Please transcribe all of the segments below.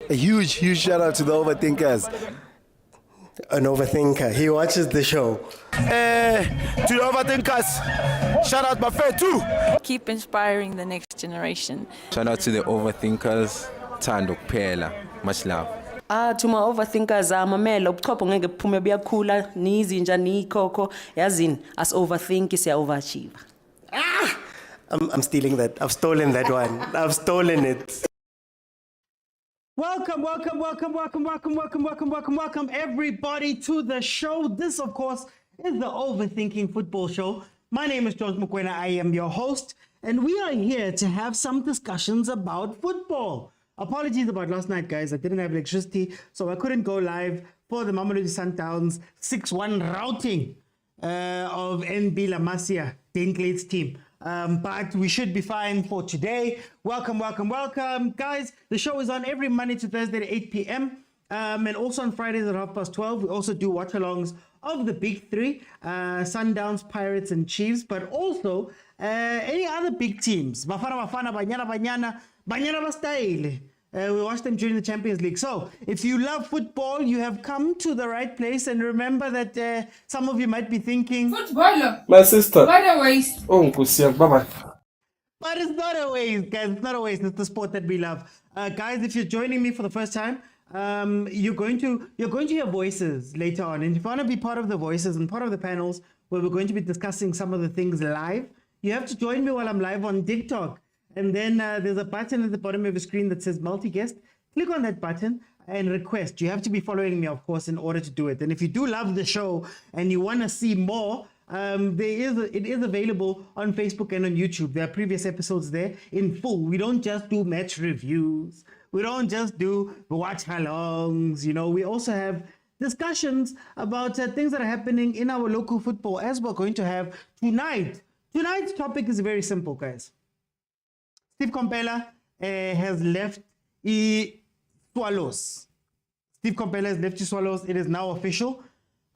A huge shout out to the overthinkers. An overthinker. He watches the show. To the overthinkers, shout out my friend too. Keep inspiring the next generation. Shout out to the overthinkers. Thando Komphela. Much love. To my overthinkers, mamela ubuchopho ngeke buphume buyakhula nizinja nikhokho yazini as overthink siya overachieve. I'm stealing that. I've stolen that one. I've stolen it. Welcome, everybody to the show. This, of course, is the Overthinking Football Show. My name is George Mokwena. I am your host, and we are here to have some discussions about football. Apologies about last night, guys. I didn't have electricity, so I couldn't go live for the Mamelodi Sundowns 6-1 routing of NB La Masia, Dinklate's team. But we should be fine for today. Welcome, guys. The show is on every Monday to Thursday at 8 p.m. And also on Fridays at 12:30. We also do watch-alongs of the big three, Sundowns, Pirates, and Chiefs, but also any other big teams. Bafana, Banyana style. We watch them during the Champions League. So if you love football, you have come to the right place. And remember that some of you might be thinking, footballer, my sister. what a waste. Oh, Nkusia, bye-bye. But it's not a waste, guys. It's not a waste. It's the sport that we love. Guys, if you're joining me for the first time, you're going to hear voices later on. And if you want to be part of the voices and part of the panels where we're going to be discussing some of the things live, you have to join me while I'm live on TikTok. And then there's a button at the bottom of the screen that says multi-guest. Click on that button and request. You have to be following me, of course, in order to do it. And if you do love the show and you want to see more, it is available on Facebook and on YouTube. There are previous episodes there in full. We don't just do match reviews. We don't just do watch-alongs. You know, we also have discussions about things that are happening in our local football, as we're going to have tonight. Tonight's topic is very simple, guys. Steve Komphela has left Swallows. Steve Komphela has left Swallows. It is now official.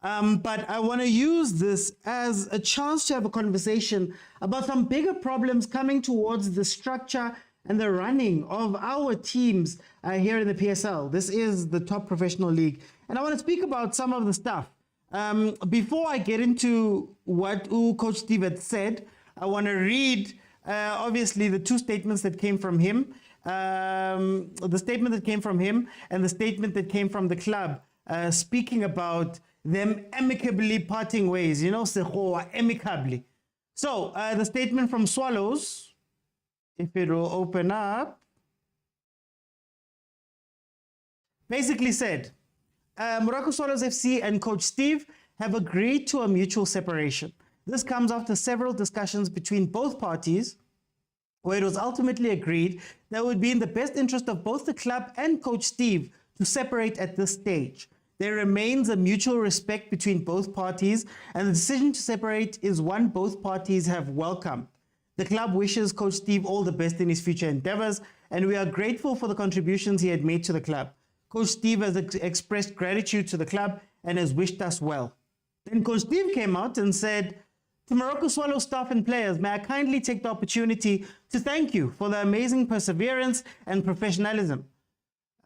But I want to use this as a chance to have a conversation about some bigger problems coming towards the structure and the running of our teams here in the PSL. This is the top professional league. And I want to speak about some of the stuff. Before I get into what Coach Steve had said, I want to read obviously the two statements that came from him, the statement that came from him and the statement that came from the club, speaking about them amicably parting ways, you know, amicably. So the statement from Swallows, if it will open up, basically said, Morocco Swallows FC and Coach Steve have agreed to a mutual separation. This comes after several discussions between both parties, where it was ultimately agreed that it would be in the best interest of both the club and Coach Steve to separate at this stage. There remains a mutual respect between both parties, and the decision to separate is one both parties have welcomed. The club wishes Coach Steve all the best in his future endeavors, and we are grateful for the contributions he had made to the club. Coach Steve has expressed gratitude to the club and has wished us well. Then Coach Steve came out and said, to Morocco Swallows staff and players, may I kindly take the opportunity to thank you for the amazing perseverance and professionalism.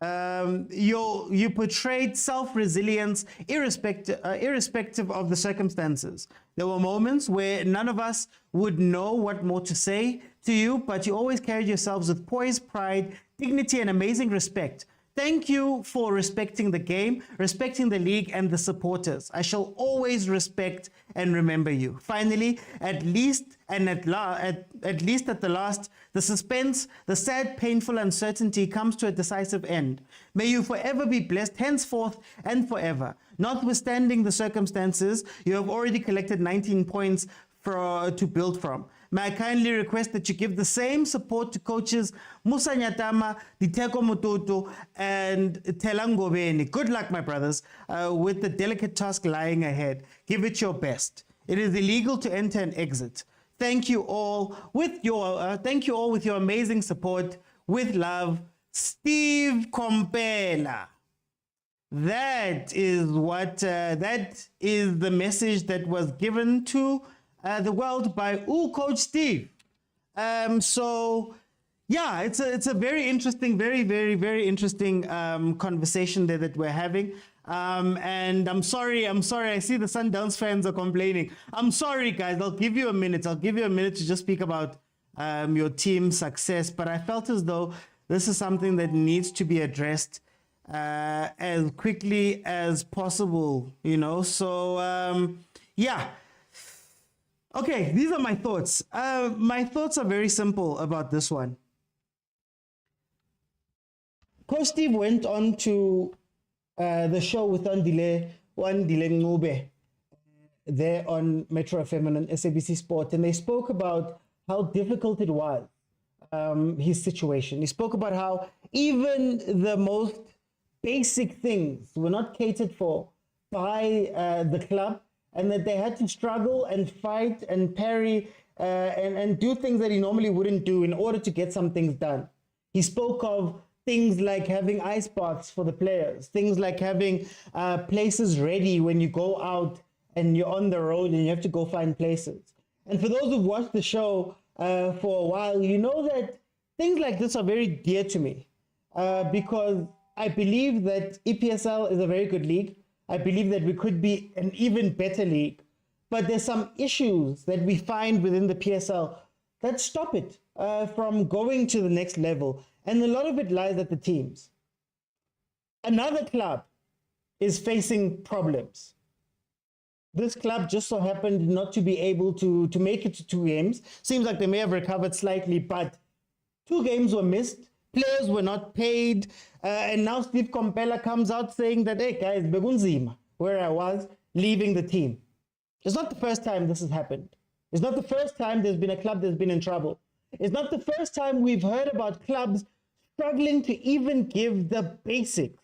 You portrayed self-resilience irrespective of the circumstances. There were moments where none of us would know what more to say to you, but you always carried yourselves with poise, pride, dignity, and amazing respect. Thank you for respecting the game, respecting the league and the supporters. I shall always respect and remember you. Finally, at least at the last, the suspense, the sad, painful uncertainty comes to a decisive end. May you forever be blessed henceforth and forever. Notwithstanding the circumstances, you have already collected 19 points to build from. May I kindly request that you give the same support to coaches Musa Nyatama, Diteko Mututu, and Telangobeni. Good luck, my brothers, with the delicate task lying ahead. Give it your best. It is illegal to enter and exit. Thank you all with your amazing support. With love, Steve Komphela. That is the message that was given to the world by Coach Steve. So yeah, it's a very interesting, very interesting conversation there that we're having. And I'm sorry. I see the Sundowns fans are complaining. I'm sorry, guys. I'll give you a minute. To just speak about your team's success. But I felt as though this is something that needs to be addressed as quickly as possible. So yeah. Okay, these are my thoughts. My thoughts are very simple about this one. Coach Steve went on to the show with Wandile Ngube there on Metro FM and SABC Sport, and they spoke about how difficult it was, his situation. He spoke about how even the most basic things were not catered for by the club, and that they had to struggle and fight and parry and do things that he normally wouldn't do in order to get some things done. He spoke of things like having ice baths for the players, things like having places ready when you go out and you're on the road and you have to go find places. And for those who've watched the show for a while, you know that things like this are very dear to me because I believe that EPSL is a very good league. I believe that we could be an even better league, but there's some issues that we find within the PSL that stop it from going to the next level. And a lot of it lies at the teams. Another club is facing problems. This club just so happened not to be able to make it to 2 games. Seems like they may have recovered slightly, but 2 games were missed. Players were not paid. And now Steve Komphela comes out saying that, hey guys, begunzima, where I was, leaving the team. It's not the first time this has happened. It's not the first time there's been a club that's been in trouble. It's not the first time we've heard about clubs struggling to even give the basics.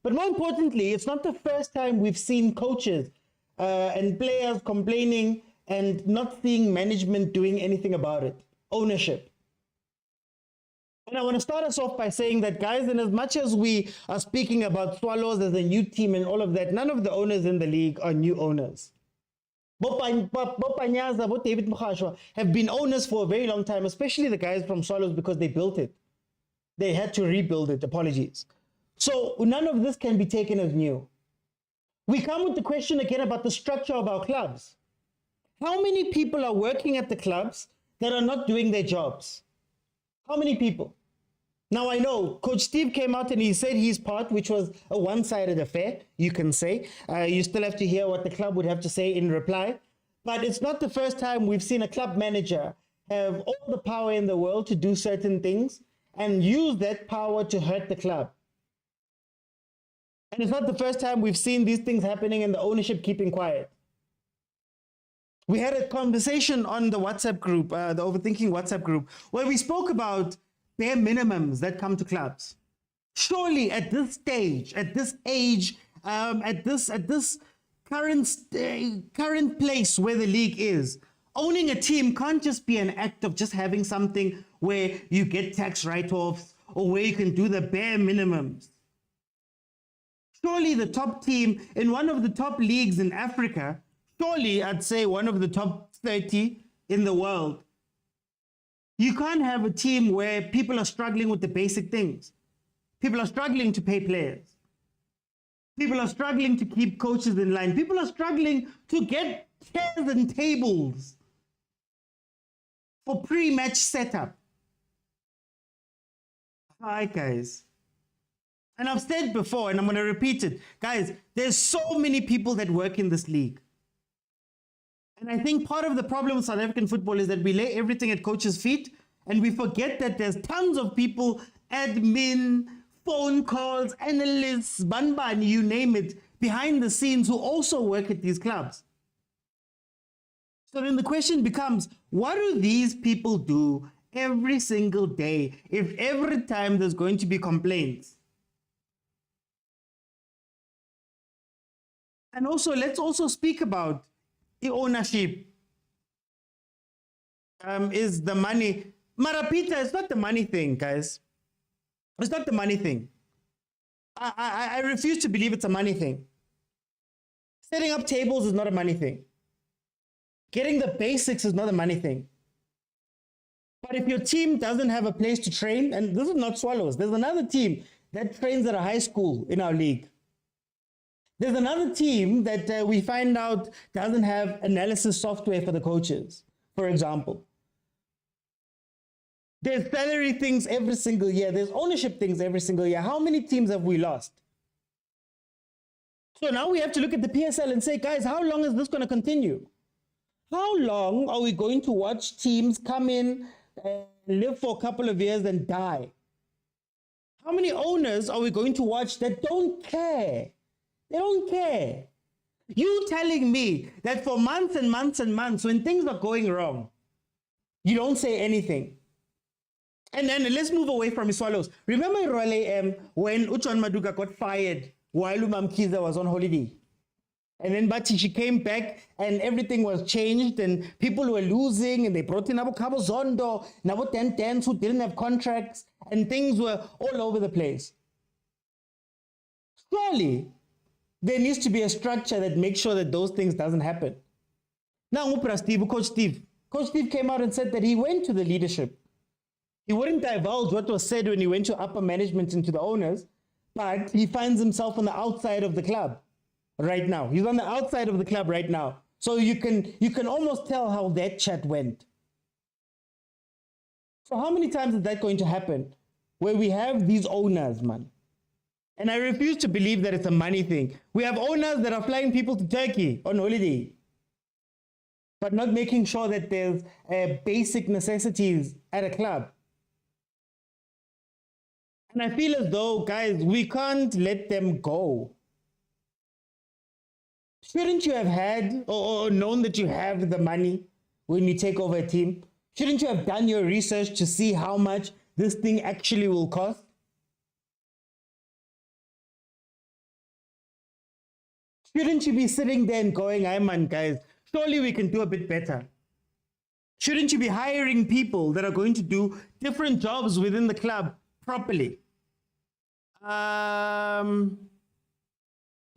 But more importantly, it's not the first time we've seen coaches and players complaining and not seeing management doing anything about it. Ownership. And I want to start us off by saying that, guys, and as much as we are speaking about Swallows as a new team and all of that, none of the owners in the league are new owners. Bopanyaza, Bo David Mukhashwa have been owners for a very long time, especially the guys from Swallows, because they built it. They had to rebuild it. Apologies. So none of this can be taken as new. We come with the question again about the structure of our clubs. How many people are working at the clubs that are not doing their jobs? How many people? Now, I know Coach Steve came out and he said his part, which was a one-sided affair, you can say. You still have to hear what the club would have to say in reply. But it's not the first time we've seen a club manager have all the power in the world to do certain things and use that power to hurt the club. And it's not the first time we've seen these things happening and the ownership keeping quiet. We had a conversation on the WhatsApp group, the Overthinking WhatsApp group, where we spoke about bare minimums that come to clubs. Surely at this stage, at this age, at this current place where the league is, owning a team can't just be an act of just having something where you get tax write-offs or where you can do the bare minimums. Surely the top team in one of the top leagues in Africa, surely I'd say one of the top 30 in the world, you can't have a team where people are struggling with the basic things. People are struggling to pay players. People are struggling to keep coaches in line. People are struggling to get chairs and tables for pre-match setup. Hi, guys. And I've said before, and I'm going to repeat it. Guys, there's so many people that work in this league. And I think part of the problem with South African football is that we lay everything at coaches' feet and we forget that there's tons of people, admin, phone calls, analysts, banban, you name it, behind the scenes who also work at these clubs. So then the question becomes, what do these people do every single day if every time there's going to be complaints? And also, let's also speak about the ownership. Is the money. Marapita, it's not the money thing, guys. It's not the money thing. I refuse to believe it's a money thing. Setting up tables is not a money thing. Getting the basics is not a money thing. But if your team doesn't have a place to train, and this is not Swallows, there's another team that trains at a high school in our league. There's another team that we find out doesn't have analysis software for the coaches, for example. There's salary things every single year. There's ownership things every single year. How many teams have we lost? So now we have to look at the PSL and say, guys, how long is this going to continue? How long are we going to watch teams come in and live for a couple of years and die? How many owners are we going to watch that don't care? They don't care. You telling me that for months and months and months, when things are going wrong, you don't say anything. And then let's move away from the Swallows. Remember Raleigh when Uchon Maduka got fired while Umam Kaizer was on holiday? And then Bati, she came back and everything was changed and people were losing and they brought in Abu Cabo Zondo, Nabo Tens who didn't have contracts and things were all over the place. Surely, there needs to be a structure that makes sure that those things doesn't happen. Now, Coach Steve came out and said that he went to the leadership. He wouldn't divulge what was said when he went to upper management and to the owners, but he finds himself on the outside of the club right now. He's on the outside of the club right now. So you can almost tell how that chat went. So how many times is that going to happen where we have these owners, man? And I refuse to believe that it's a money thing. We have owners that are flying people to Turkey on holiday, but not making sure that there's basic necessities at a club. And I feel as though, guys, we can't let them go. Shouldn't you have had or known that you have the money when you take over a team? Shouldn't you have done your research to see how much this thing actually will cost? Shouldn't you be sitting there and going, "Hey man, guys, surely we can do a bit better"? Shouldn't you be hiring people that are going to do different jobs within the club properly?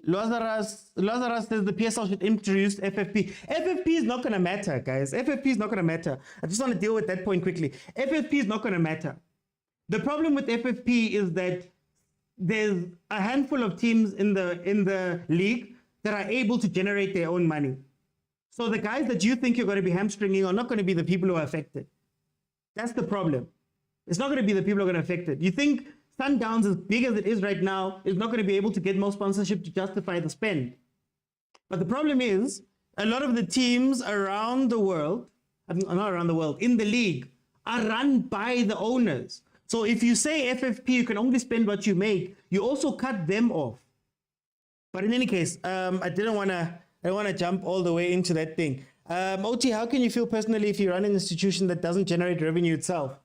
Lazarus says the PSL should introduce FFP. FFP is not going to matter, guys. FFP is not going to matter. I just want to deal with that point quickly. FFP is not going to matter. The problem with FFP is that there's a handful of teams in the league that are able to generate their own money. So the guys that you think you're going to be hamstringing are not going to be the people who are affected. That's the problem. It's not going to be the people who are going to affect it. You think Sundowns, as big as it is right now, is not going to be able to get more sponsorship to justify the spend. But the problem is, a lot of the teams around the world, not around the world, in the league, are run by the owners. So if you say FFP, you can only spend what you make, you also cut them off. But in any case, I don't want to jump all the way into that thing. OT, how can you feel personally if you run an institution that doesn't generate revenue itself?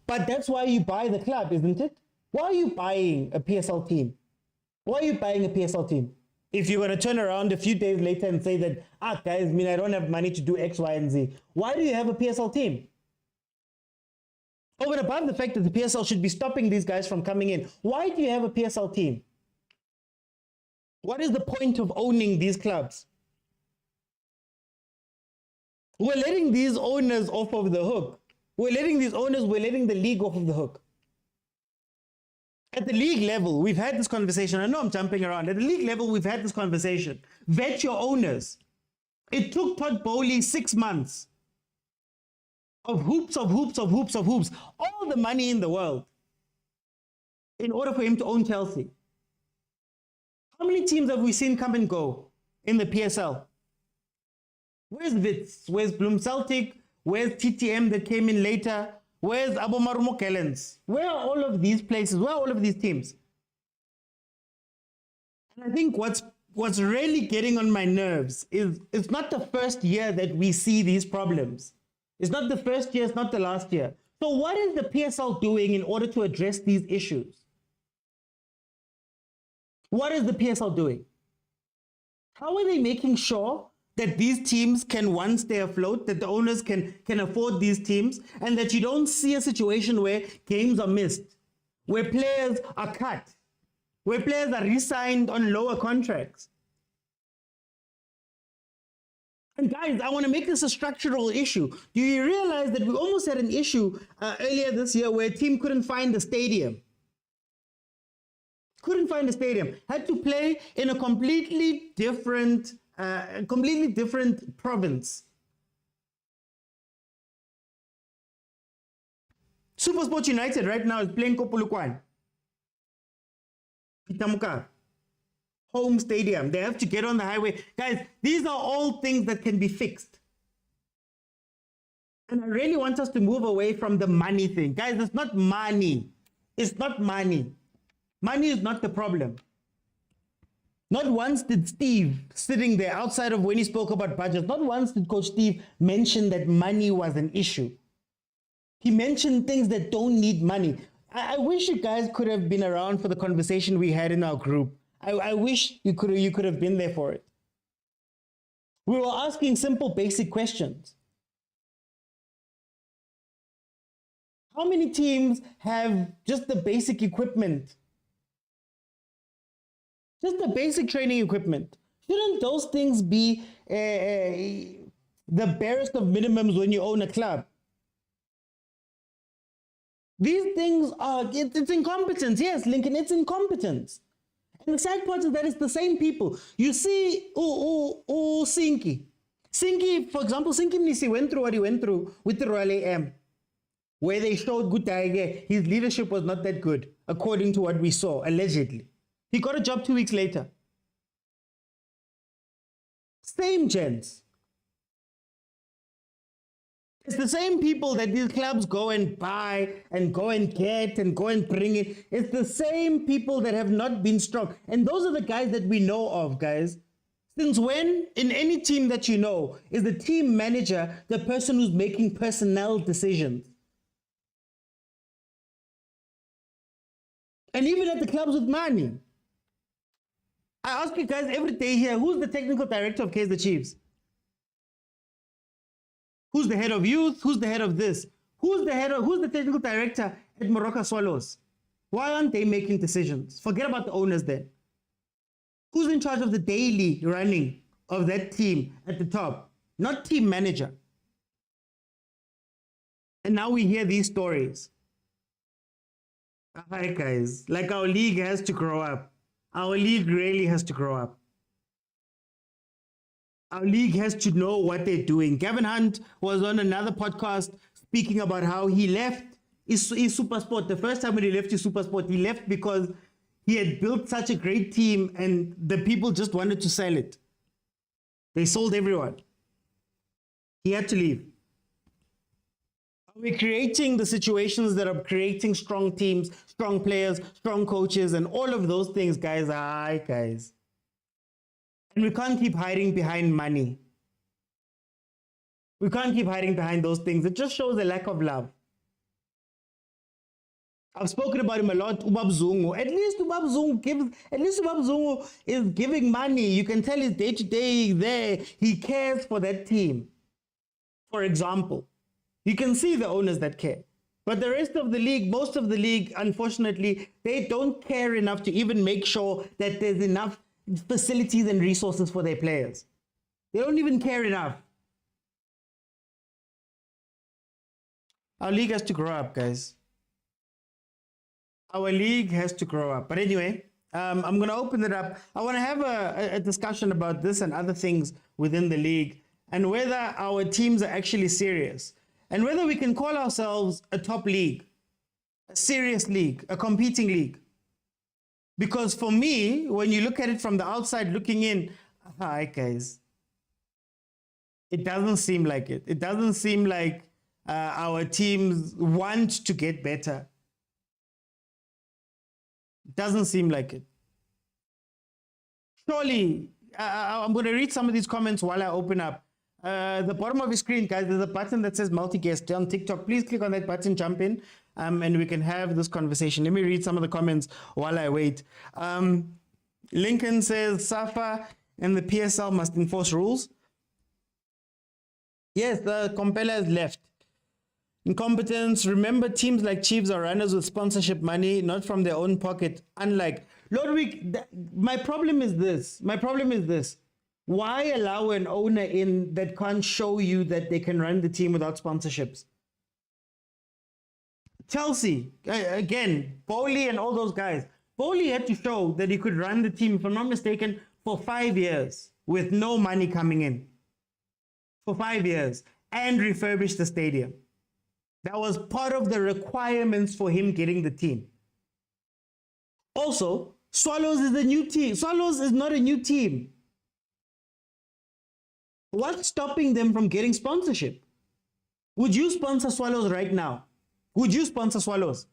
But that's why you buy the club, isn't it? Why are you buying a PSL team? Why are you buying a PSL team? If you're going to turn around a few days later and say that, guys, I don't have money to do X, Y, and Z. Why do you have a PSL team? Over and above the fact that the PSL should be stopping these guys from coming in, why do you have a PSL team? What is the point of owning these clubs? We're letting these owners off of the hook. We're letting the league off of the hook. At the league level, we've had this conversation. I know I'm jumping around. At the league level, we've had this conversation. Vet your owners. It took Todd Bowley 6 months of hoops, all the money in the world, in order for him to own Chelsea. How many teams have we seen come and go in the PSL? Where's Wits? Where's Bloom Celtic? Where's TTM that came in later? Where's Abomarumo Kellens? Where are all of these places? Where are all of these teams? And I think what's really getting on my nerves is it's not the first year that we see these problems. It's not the first year, it's not the last year. So what is the PSL doing in order to address these issues? What is the PSL doing? How are they making sure that these teams can, once stay afloat, that the owners can afford these teams, and that you don't see a situation where games are missed, where players are cut, where players are re-signed on lower contracts? And guys, I want to make this a structural issue. Do you realize that we almost had an issue earlier this year where a team couldn't find a stadium? Couldn't find a stadium. Had to play in a completely different province. SuperSport United right now is playing Kopulukwan. Pitamuka. Home stadium. They have to get on the highway. Guys, these are all things that can be fixed. And I really want us to move away from the money thing. Guys, it's not money. It's not money. Money is not the problem. Not once did Steve, sitting there outside of when he spoke about budgets, not once did Coach Steve mention that money was an issue. He mentioned things that don't need money. I wish you guys could have been around for the conversation we had in our group. I wish you could have been there for it. We were asking simple, basic questions. How many teams have just the basic equipment? Just the basic training equipment. Shouldn't those things be the barest of minimums when you own a club? These things are, it's incompetence. Yes, Lincoln, it's incompetence. And the sad part is that it's the same people. You see, Sinki. Sinki, for example, Sinki Mnisi went through what he went through with the Royal AM, where they showed good Tiger. His leadership was not that good, according to what we saw, allegedly. He got a job 2 weeks later. Same gents. It's the same people that these clubs go and buy and go and get and go and bring in. It's the same people that have not been strong. And those are the guys that we know of, guys. Since when, in any team that you know, is the team manager the person who's making personnel decisions? And even at the clubs with money. I ask you guys every day here, who's the technical director of Kaizer Chiefs? Who's the head of youth? Who's the head of this? Who's the technical director at Morocco Swallows? Why aren't they making decisions? Forget about the owners then. Who's in charge of the daily running of that team at the top? Not team manager. And now we hear these stories. Hi guys, like our league has to grow up. Our league really has to grow up. Our league has to know what they're doing. Gavin Hunt was on another podcast speaking about how he left his SuperSport. The first time when he left his SuperSport, he left because he had built such a great team and the people just wanted to sell it. They sold everyone. He had to leave. Are we creating the situations that are creating strong teams, strong players, strong coaches, and all of those things, guys? Aye, guys. And we can't keep hiding behind money. We can't keep hiding behind those things. It just shows a lack of love. I've spoken about him a lot, Ubab Zungu. At least Ubab Zungu is giving money. You can tell his day-to-day there. He cares for that team. For example, you can see the owners that care. But the rest of the league, most of the league, unfortunately, they don't care enough to even make sure that there's enough facilities and resources for their players. They don't even care enough. Our league has to grow up, guys. Our league has to grow up. But anyway, I'm going to open it up. I want to have a discussion about this and other things within the league and whether our teams are actually serious and whether we can call ourselves a top league, a serious league, a competing league. Because for me, when you look at it from the outside looking in, hi guys, it doesn't seem like it. It doesn't seem like our teams want to get better. It doesn't seem like it. Surely, I'm going to read some of these comments while I open up. The bottom of your screen, guys, there's a button that says multi-guest on TikTok. Please click on that button, jump in, and we can have this conversation. Let me read some of the comments while I wait. Lincoln says, SAFA and the PSL must enforce rules. Yes, the Komphela has left. Incompetence. Remember, teams like Chiefs are runners with sponsorship money, not from their own pocket. Unlike Lordwick, my problem is this. Why allow an owner in that can't show you that they can run the team without sponsorships? Chelsea, again, Bowley and all those guys. Bowley had to show that he could run the team, if I'm not mistaken, for 5 years with no money coming in. For 5 years. And refurbish the stadium. That was part of the requirements for him getting the team. Also, Swallows is a new team. Swallows is not a new team. What's stopping them from getting sponsorship? Would you sponsor Swallows right now? Would you sponsor Swallows?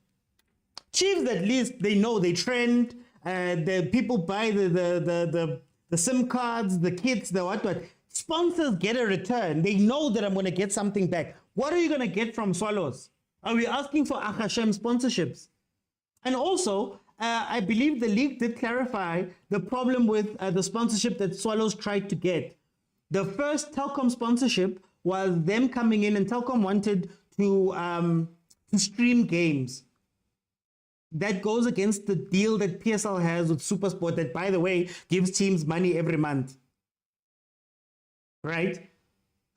Chiefs, at least they know, they trend. The people buy the SIM cards, the kits, the what. Sponsors get a return. They know that I'm going to get something back. What are you going to get from Swallows? Are we asking for Akashem sponsorships? And also, I believe the league did clarify the problem with the sponsorship that Swallows tried to get. The first Telkom sponsorship was them coming in, and Telkom wanted to stream games. That goes against the deal that PSL has with SuperSport, that, by the way, gives teams money every month. Right?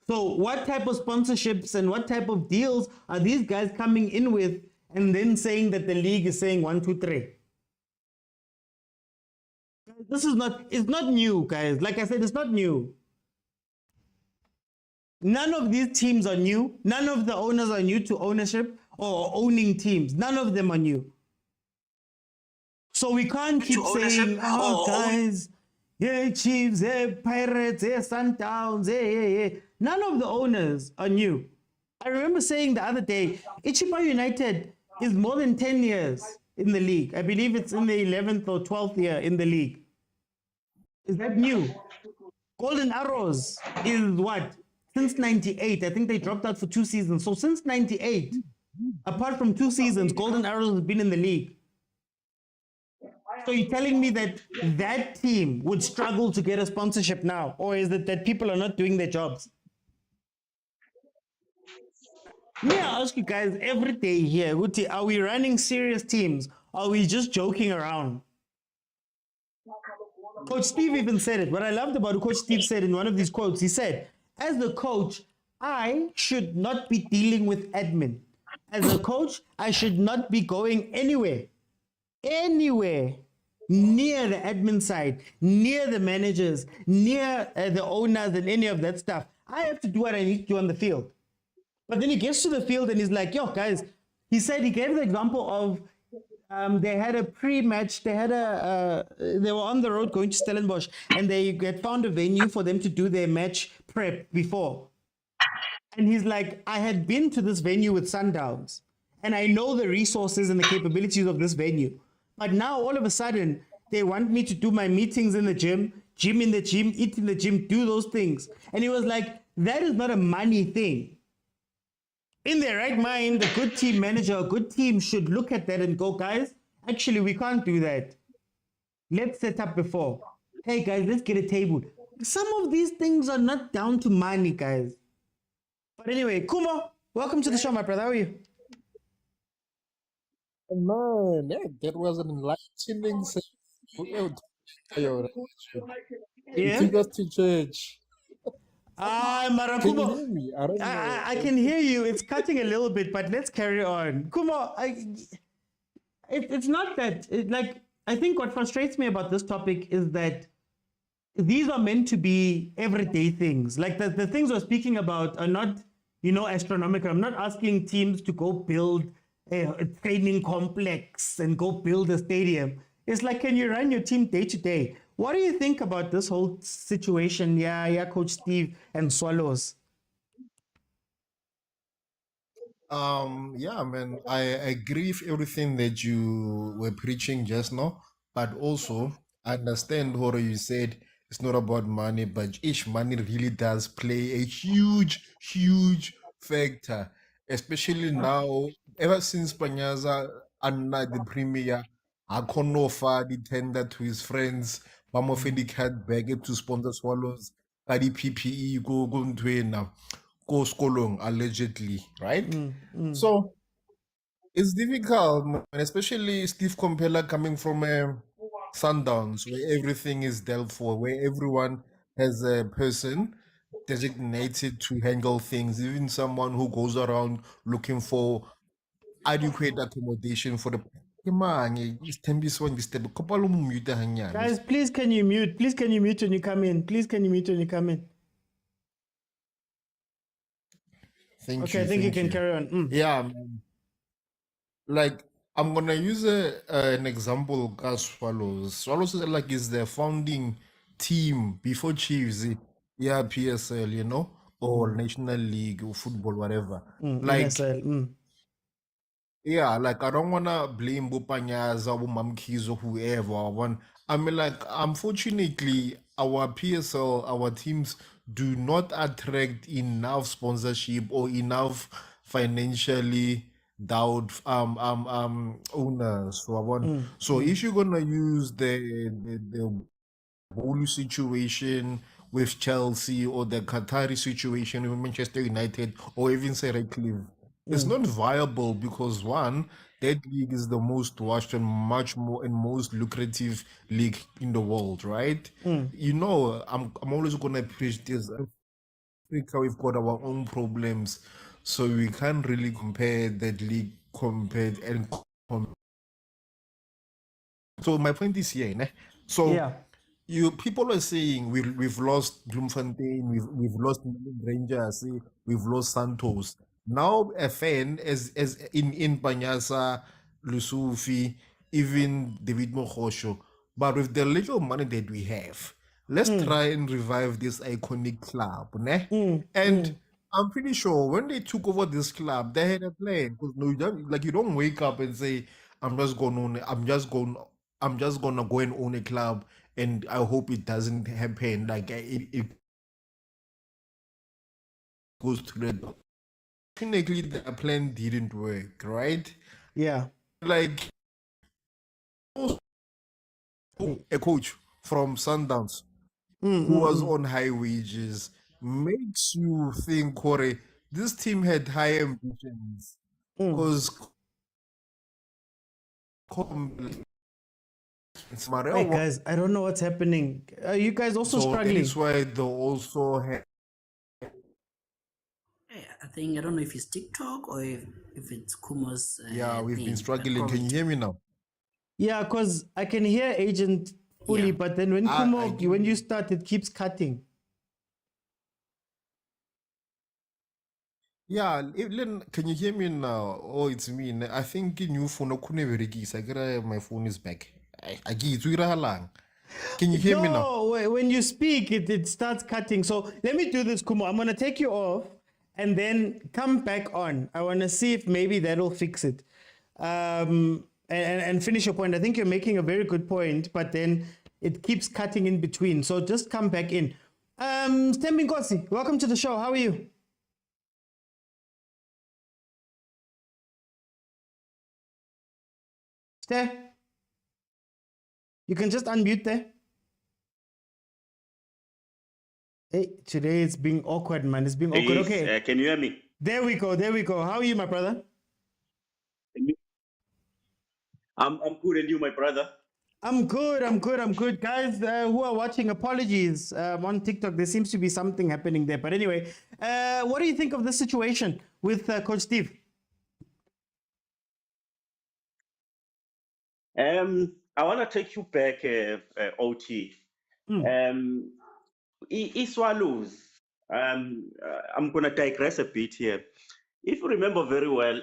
So what type of sponsorships and what type of deals are these guys coming in with, and then saying that the league is saying 1, 2, 3? This is not, it's not new, guys. Like I said, it's not new. None of these teams are new. None of the owners are new to ownership or owning teams. None of them are new. So we can't keep saying, oh, guys, yeah, Chiefs, yeah, Pirates, yeah, Sundowns, yeah. None of the owners are new. I remember saying the other day, Ichiba United is more than 10 years in the league. I believe it's in the 11th or 12th year in the league. Is that new? Golden Arrows is what? Since 98. I think they dropped out for 2 seasons. So since 98, apart from 2 seasons, Golden Arrows has been in the league. So you're telling me that that team would struggle to get a sponsorship now? Or is it that people are not doing their jobs? May I ask you guys every day here, Guti, are we running serious teams? Or are we just joking around? Coach Steve even said it. What I loved about what Coach Steve said in one of these quotes, he said, as the coach, I should not be dealing with admin. As a coach, I should not be going anywhere near the admin side, near the managers, near the owners and any of that stuff. I have to do what I need to do on the field. But then he gets to the field and he's like, yo, guys, he said, he gave the example of they had a pre-match, they were on the road going to Stellenbosch, and they had found a venue for them to do their match prep before. And he's like, I had been to this venue with Sundowns, and I know the resources and the capabilities of this venue. But now all of a sudden, they want me to do my meetings in the gym in the gym, eat in the gym, do those things. And he was like, that is not a money thing. In their right mind, a good team manager, a good team should look at that and go, guys, actually, we can't do that. Let's set up before. Hey, guys, let's get a table. Some of these things are not down to money, guys. But anyway, Kumo, welcome to the show, my brother. How are you? Man, that was an enlightening session. You took us to church. Can you Marakumo, hear me? I don't know. I can hear you. It's cutting a little bit, but let's carry on. Kumo, it's not that. I think what frustrates me about this topic is that these are meant to be everyday things. Like the things we're speaking about are not, astronomical. I'm not asking teams to go build a training complex and go build a stadium. It's like, can you run your team day to day? What do you think about this whole situation? Yeah, Coach Steve and Swallows. Yeah, man, I agree with everything that you were preaching just now, but also I understand what you said. It's not about money, but each money really does play a huge factor, especially now, ever since Panyaza under the premier, Akonofa the tender to his friends, Bamofedi had begged to sponsor Swallows, the PPE go ntwena, go skolong allegedly, right? So it's difficult, man, especially Steve Komphela coming from Sundowns, where everything is dealt for, where everyone has a person designated to handle things, even someone who goes around looking for adequate accommodation for the. Guys, please can you mute? Please can you mute when you come in? Please can you mute when you come in? Thank Okay, you. I think you Thank can you. carry on. Yeah, man. Like I'm gonna use an example as Swallows. Swallows is the founding team before Chiefs, yeah, PSL, or National League or football, whatever. Like, NSL. yeah, like I don't wanna blame Bupanyaza or Mamkis or whoever. I mean, like, unfortunately, our PSL, our teams do not attract enough sponsorship or enough financially doubt owners. So if you're gonna use the Bolu situation with Chelsea or the Qatari situation with Manchester United or even say Redcliffe, it's not viable because one, that league is the most watched and much more and most lucrative league in the world, right? I'm always gonna preach this. Africa, we've got our own problems, so we can't really compare that league compared and so my point is here, né? So Yeah. people are saying we've lost Bloemfontein, we've lost Rangers, we've lost Santos. Now a fan as in Panyasa, Lusufi, even David Mokhosho, but with the little money that we have, let's try and revive this iconic club, ne? And I'm pretty sure when they took over this club, they had a plan. Because no, you don't wake up and say, I'm just gonna go and own a club and I hope it doesn't happen. Like it goes to the technically the plan didn't work, right? Yeah. Like a coach from Sundowns who was on high wages makes you think, Corey, this team had high ambitions. Because Hey guys, I don't know what's happening. Are you guys also so that struggling? is why they also had. I think I don't know if it's TikTok or if it's Kumo's. Yeah, we've been thing, struggling. Can you hear me now? Yeah, because I can hear Agent fully, Yeah. but then when when you start, it keeps cutting. Yeah, can you hear me now? Oh, it's me. I think new phone I couldn't I get my phone is back. I get it. Can you hear me now? No, when you speak, it starts cutting. So let me do this, Kumo. I'm going to take you off and then come back on. I want to see if maybe that'll fix it. And finish your point. I think you're making a very good point, but then it keeps cutting in between. So just come back in. Stembing Kosi, welcome to the show. How are you? Ste? You can just unmute there. Hey, today it's being awkward, man. It's being awkward. Yes, Okay. can you hear me? There we go. There we go. How are you, my brother? I'm good, and you, my brother? I'm good. I'm good. I'm good. Guys who are watching, apologies. On TikTok, there seems to be something happening there. But anyway, what do you think of the situation with Coach Steve? I want to take you back, OT. Swallows. I'm going to digress a bit here. If you remember very well,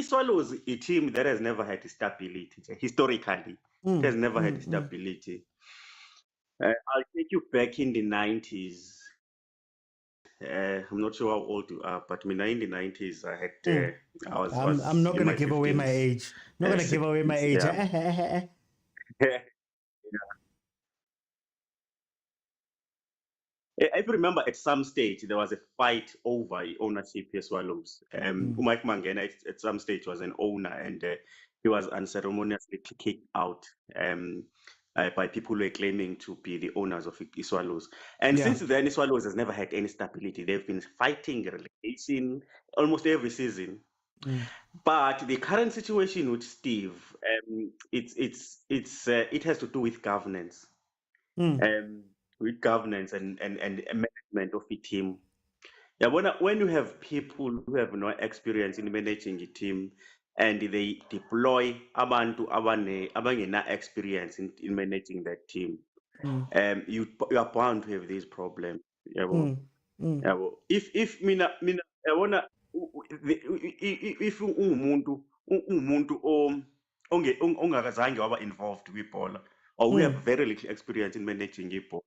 Swallows a team that has never had stability. Historically, it has never had stability. I'll take you back in the 90s. I'm not sure how old you are, but in the 90s, I had. I'm not going to give away my 15s, age. Not going to give away my age. Yeah. If you remember, at some stage there was a fight over ownership of Swallows. Mike Mangena at some stage was an owner, and he was unceremoniously kicked out by people who were claiming to be the owners of Swallows. And since then, Swallows has never had any stability. They've been fighting relegation almost every season. But the current situation with Steve, it has to do with governance. with governance and management of a team. Yabona, when you have people who have no experience in managing a team and they deploy abantu abangena experience in managing that team, you are bound to have these problems. Yabo. Yabo. If mina yabona if umuntu ongakazange waba involved kwibhola or we have very little experience in managing ibhola,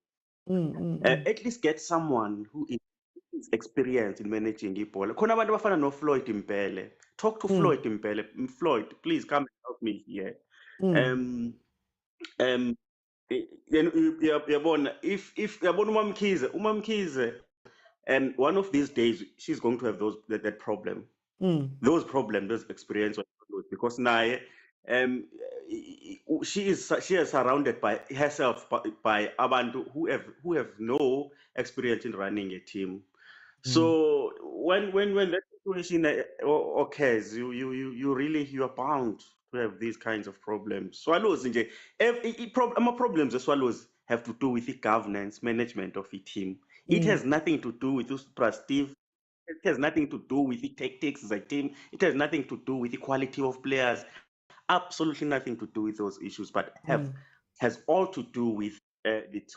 at least get someone who is experienced in managing ibhola. Khona abantu abafana no Floyd Mpele. Talk to Floyd Mpele. Floyd, please come and help me here. Um, yabona, if yabona umamkhize, and one of these days she's going to have that problem. Those problems, those experience, because now, she is surrounded by herself by abantu who have no experience in running a team. So when that situation occurs, you are bound to have these kinds of problems. Swallows nje, problems the swallows have to do with the governance, management of a team. It has nothing to do with Steve. It has nothing to do with the tactics of the team. It has nothing to do with the quality of players. Absolutely nothing to do with those issues, but has all to do with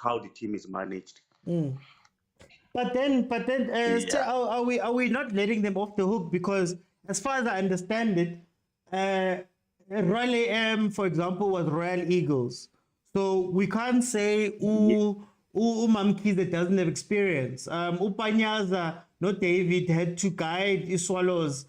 how the team is managed. But then, still, are we not letting them off the hook? Because as far as I understand it, Royal AM, for example, was Royal Eagles. So we can't say Mamkhize doesn't have experience. Upanyaza, not David, had to guide the Swallows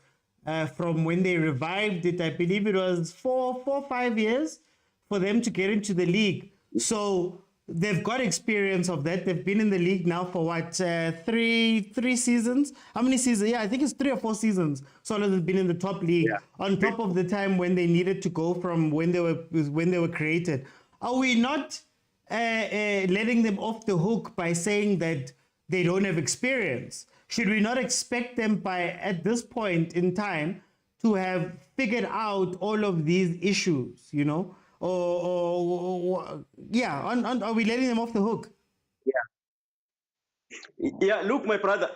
from when they revived it. I believe it was 4 or 5 years for them to get into the league. So they've got experience of that. They've been in the league now for what, three seasons? How many seasons? Yeah, I think it's 3 or 4 seasons. Swallows have been in the top league on top of the time when they needed to go from when they were created. Are we not letting them off the hook by saying that they don't have experience? Should we not expect them at this point in time to have figured out all of these issues, you know? Are we letting them off the hook? Yeah, look, my brother.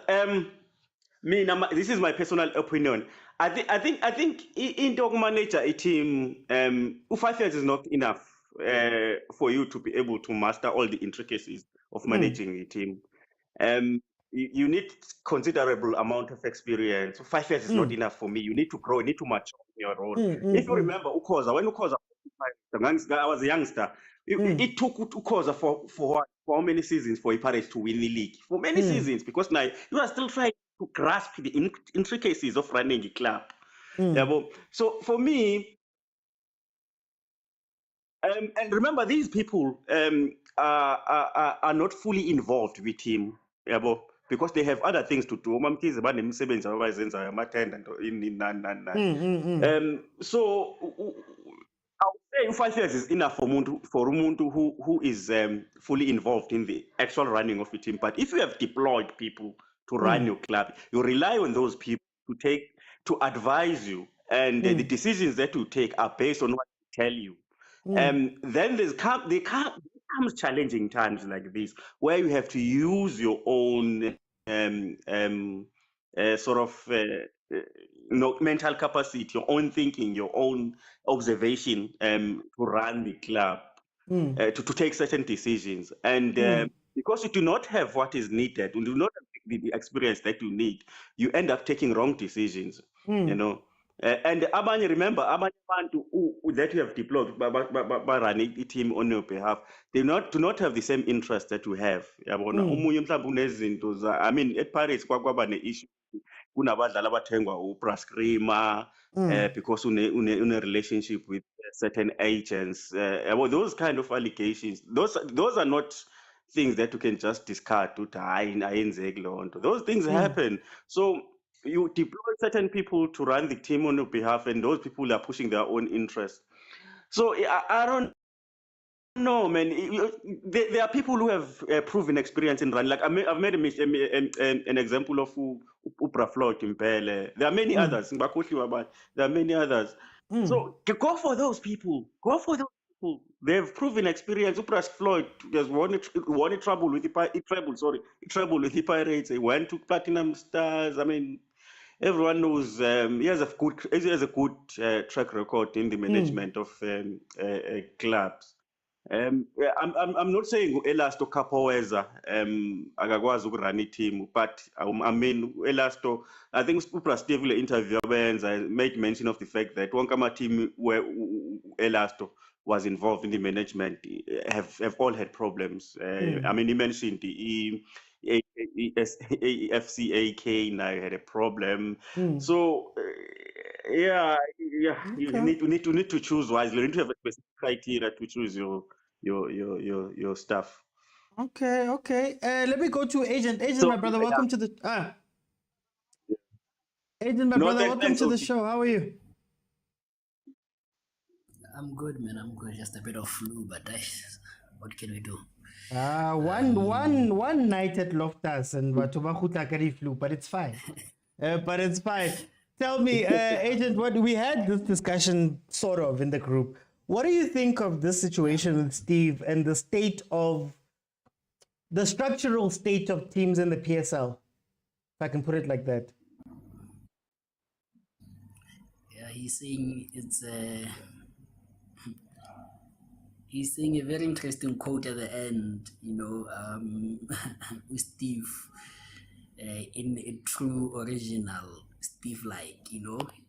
This is my personal opinion. I think in dog manager a team, 5 years is not enough for you to be able to master all the intricacies of managing a team. You need considerable amount of experience. 5 years is not enough for me. You need to grow. You need to mature in your role. If you remember Ukoza, when Ukoza, I was a youngster. It took Ukoza for how many seasons for Pirates to win the league? For many seasons, because now you are still trying to grasp the intricacies of running a club. So for me, and remember, these people are not fully involved with him, because they have other things to do. So I would say 5 years is enough for umuntu who is fully involved in the actual running of the team. But if you have deployed people to run your club, you rely on those people to advise you, and the decisions that you take are based on what they tell you. Then there comes challenging times like this where you have to use your own mental capacity, your own thinking, your own observation to run the club, to take certain decisions. And because you do not have what is needed, you do not have the experience that you need, you end up taking wrong decisions, you know. And abanye, remember, abanye bantu that you have deployed by running the team on your behalf, they do not have the same interest that you have. Omunye mhlawumbe unezinto I mean, at Paris kwaba ne-issue kunabadlali abathengwa uBraskrima because une relationship with certain agents. Those kind of allegations, those are not things that you can just discard. Those things happen. So you deploy certain people to run the team on your behalf, and those people are pushing their own interest. So I don't know, man. There are people who have proven experience in running. Like I've made an example of Floyd Mpele. There are many others. There are many others. So go for those people. Go for those They've proven experience. Upras Floyd has won a trouble with a treble with the Pirates. He went to Platinum Stars. I mean, everyone knows he has a good track record in the management of clubs. Yeah, I'm not saying Elasto Capoweza akakwazi ukurun team, but I mean Elasto, I think Upra Steve interview when I made mention of the fact that one team where Elasto was involved in the management have all had problems. I mean, he mentioned the FCAK now had a problem. So yeah, you need to choose wisely. You need to have a specific criteria to choose your stuff. Okay. Let me go to Agent. Agent, So my brother, welcome to the Agent, my No, brother, welcome thanks, to the OT. show. How are you? I'm good, man. I'm good. Just a bit of flu, but what can we do? One night at Loftus and Watubakhutakari flu, but it's fine. Tell me, Agent, what we had this discussion sort of in the group. What do you think of this situation with Steve and the structural state of teams in the PSL? If I can put it like that. Yeah, he's saying he's saying a very interesting quote at the end, with Steve, in a true original Steve-like,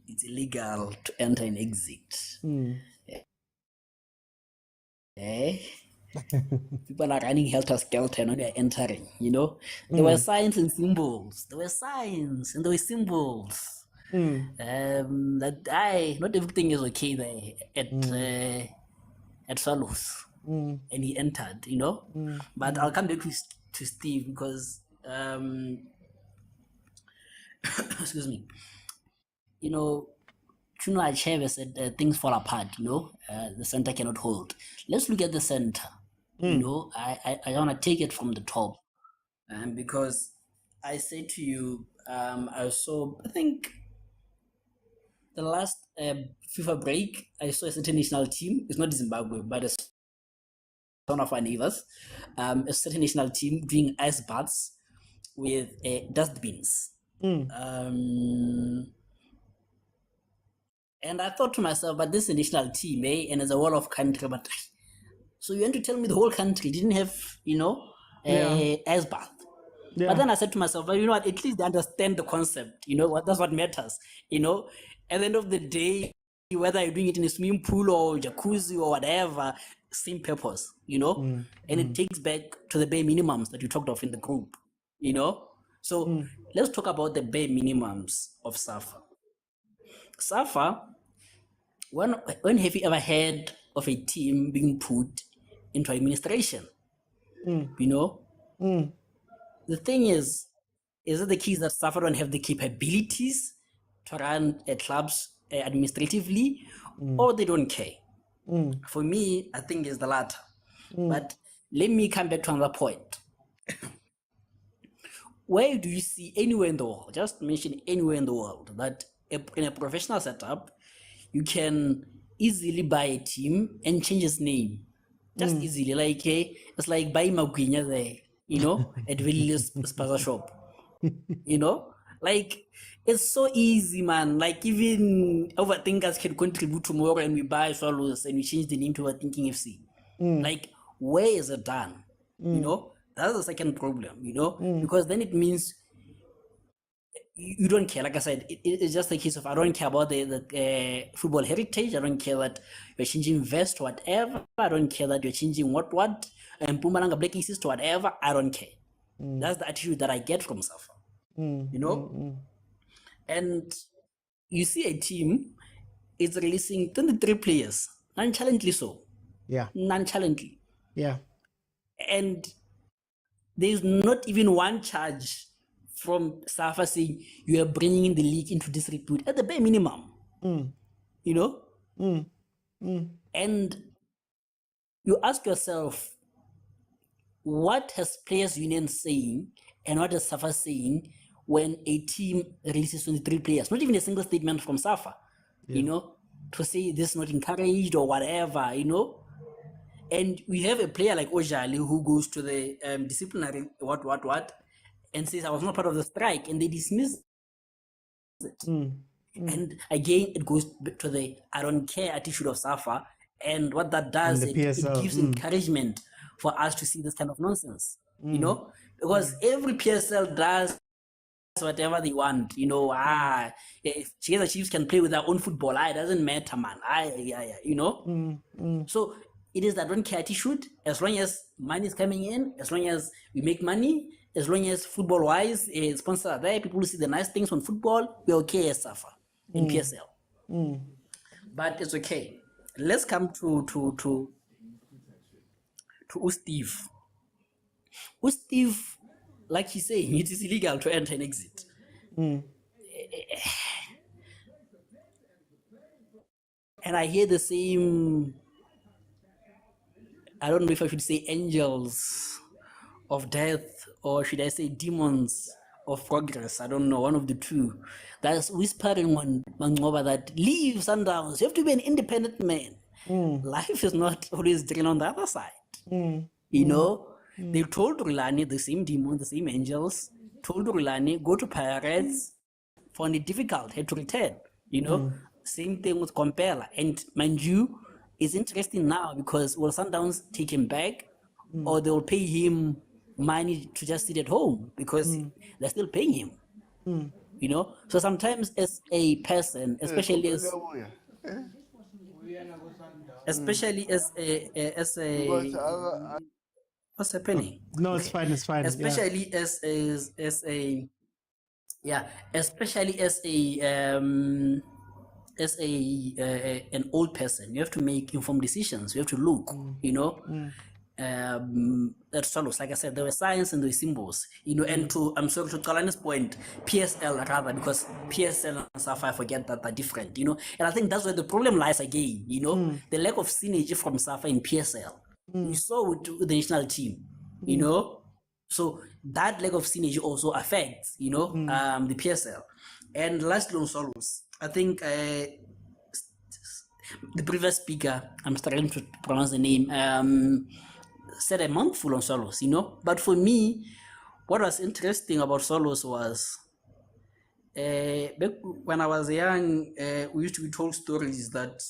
it's illegal to enter and exit. People are running helter-skelter when they're entering, There were signs and symbols. There were signs and there were symbols. That not everything is okay there at Swallows. And he entered, But I'll come back to Steve because excuse me. Chuno Achebe said things fall apart, the center cannot hold. Let's look at the center. I want to take it from the top. Because I said to you, I think the last FIFA break, I saw a certain national team. It's not Zimbabwe, but it's one of our neighbors. A certain national team doing ice baths with dustbins. And I thought to myself, but this is a national team, and it's a whole of country. But so you want to tell me the whole country didn't have, ice bath? Yeah. But then I said to myself, well, what? At least they understand the concept. That's what matters. At the end of the day, whether you're doing it in a swimming pool or jacuzzi or whatever, same purpose. And it takes back to the bare minimums that you talked of in the group. So let's talk about the bare minimums of SAFA. SAFA, when have you ever heard of a team being put into administration? The thing is it the case that SAFA don't have the capabilities to run clubs administratively, or they don't care? For me, I think it's the latter. But let me come back to another point. Where do you see anywhere in the world, just mention anywhere in the world, that in a professional setup, you can easily buy a team and change its name? Just easily, like it's like buying Magwinya there, at Villiers Spaza shop. Like it's so easy, man. Like even overthinkers can contribute tomorrow and we buy Swallows and we change the name to Overthinking FC. Like, where is it done? That's the second problem, because then it means you don't care. Like I said, it's just a case of I don't care about the football heritage. I don't care that you're changing vest, whatever. I don't care that you're changing what, and Pumalanga Black East to whatever. I don't care. That's the attitude that I get from SAFA. And you see a team is releasing 23 players, nonchalantly so. Yeah. Nonchalantly. Yeah. And there's not even one charge from SAFA saying you are bringing the league into disrepute at the bare minimum. And you ask yourself, what has Players Union saying and what is SAFA saying when a team releases 23 players? Not even a single statement from SAFA, to say this is not encouraged or whatever, And we have a player like Ojali who goes to the disciplinary what, and says I was not part of the strike, and they dismiss it. And again, it goes to the I don't care attitude of Safa, and what that does, And the it PSL, gives encouragement for us to see this kind of nonsense, you know, because every PSL does whatever they want, you know. If Kaizer Chiefs can play with their own football, it doesn't matter, man. You know. So it is that don't care attitude. As long as money is coming in, as long as we make money, as long as football wise, sponsors are there, people see the nice things on football, we're okay as Safa in PSL. But it's okay. Let's come to Steve. Steve, like he's saying, it is illegal to enter and exit. And I hear the same, I don't know if I should say angels of death or should I say demons of progress. I don't know, one of the two. That's whispering on Mangoba that leave Sundowns. You have to be an independent man. Life is not always driven on the other side. You know, they told Rulani, the same demon, the same angels, told Rulani, go to Pirates, found it difficult, had to return. You know, same thing with Komphela. And mind you, it's interesting now because will Sundowns take him back or they'll pay him money to just sit at home because they're still paying him. You know, so sometimes as a person, especially as what's happening? No, it's fine. It's fine. Especially as an old person, you have to make informed decisions. You have to look, you know. That follows, like I said, there were signs and there were symbols, you know. And I'm sorry, to Kalani's point, PSL rather, because PSL and Safa, I forget that they're different, you know. And I think that's where the problem lies again, you know, the lack of synergy from Safa in PSL. We saw with the national team, you know. So that lack of synergy also affects, you know, the PSL. And lastly on solos, I think the previous speaker, I'm struggling to pronounce the name, said a mouthful on solos, you know. But for me, what was interesting about solos was back when I was young, we used to be told stories that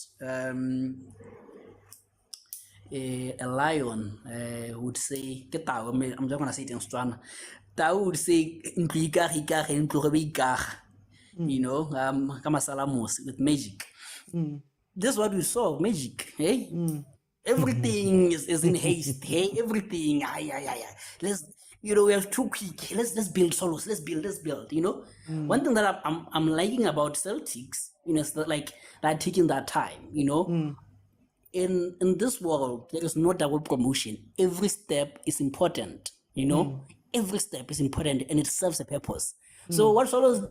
a lion would say, I'm just gonna say it in Setswana. Tao would say, you know, with magic. This is what we saw, magic, hey? Everything is in haste, hey? Everything, let's, you know, we have too quick. Let's build solos. Let's build. You know, one thing that I'm liking about Celtics, you know, is that like they're taking that time. You know, in this world there is no double promotion. Every step is important. You know, every step is important and it serves a purpose. So what solos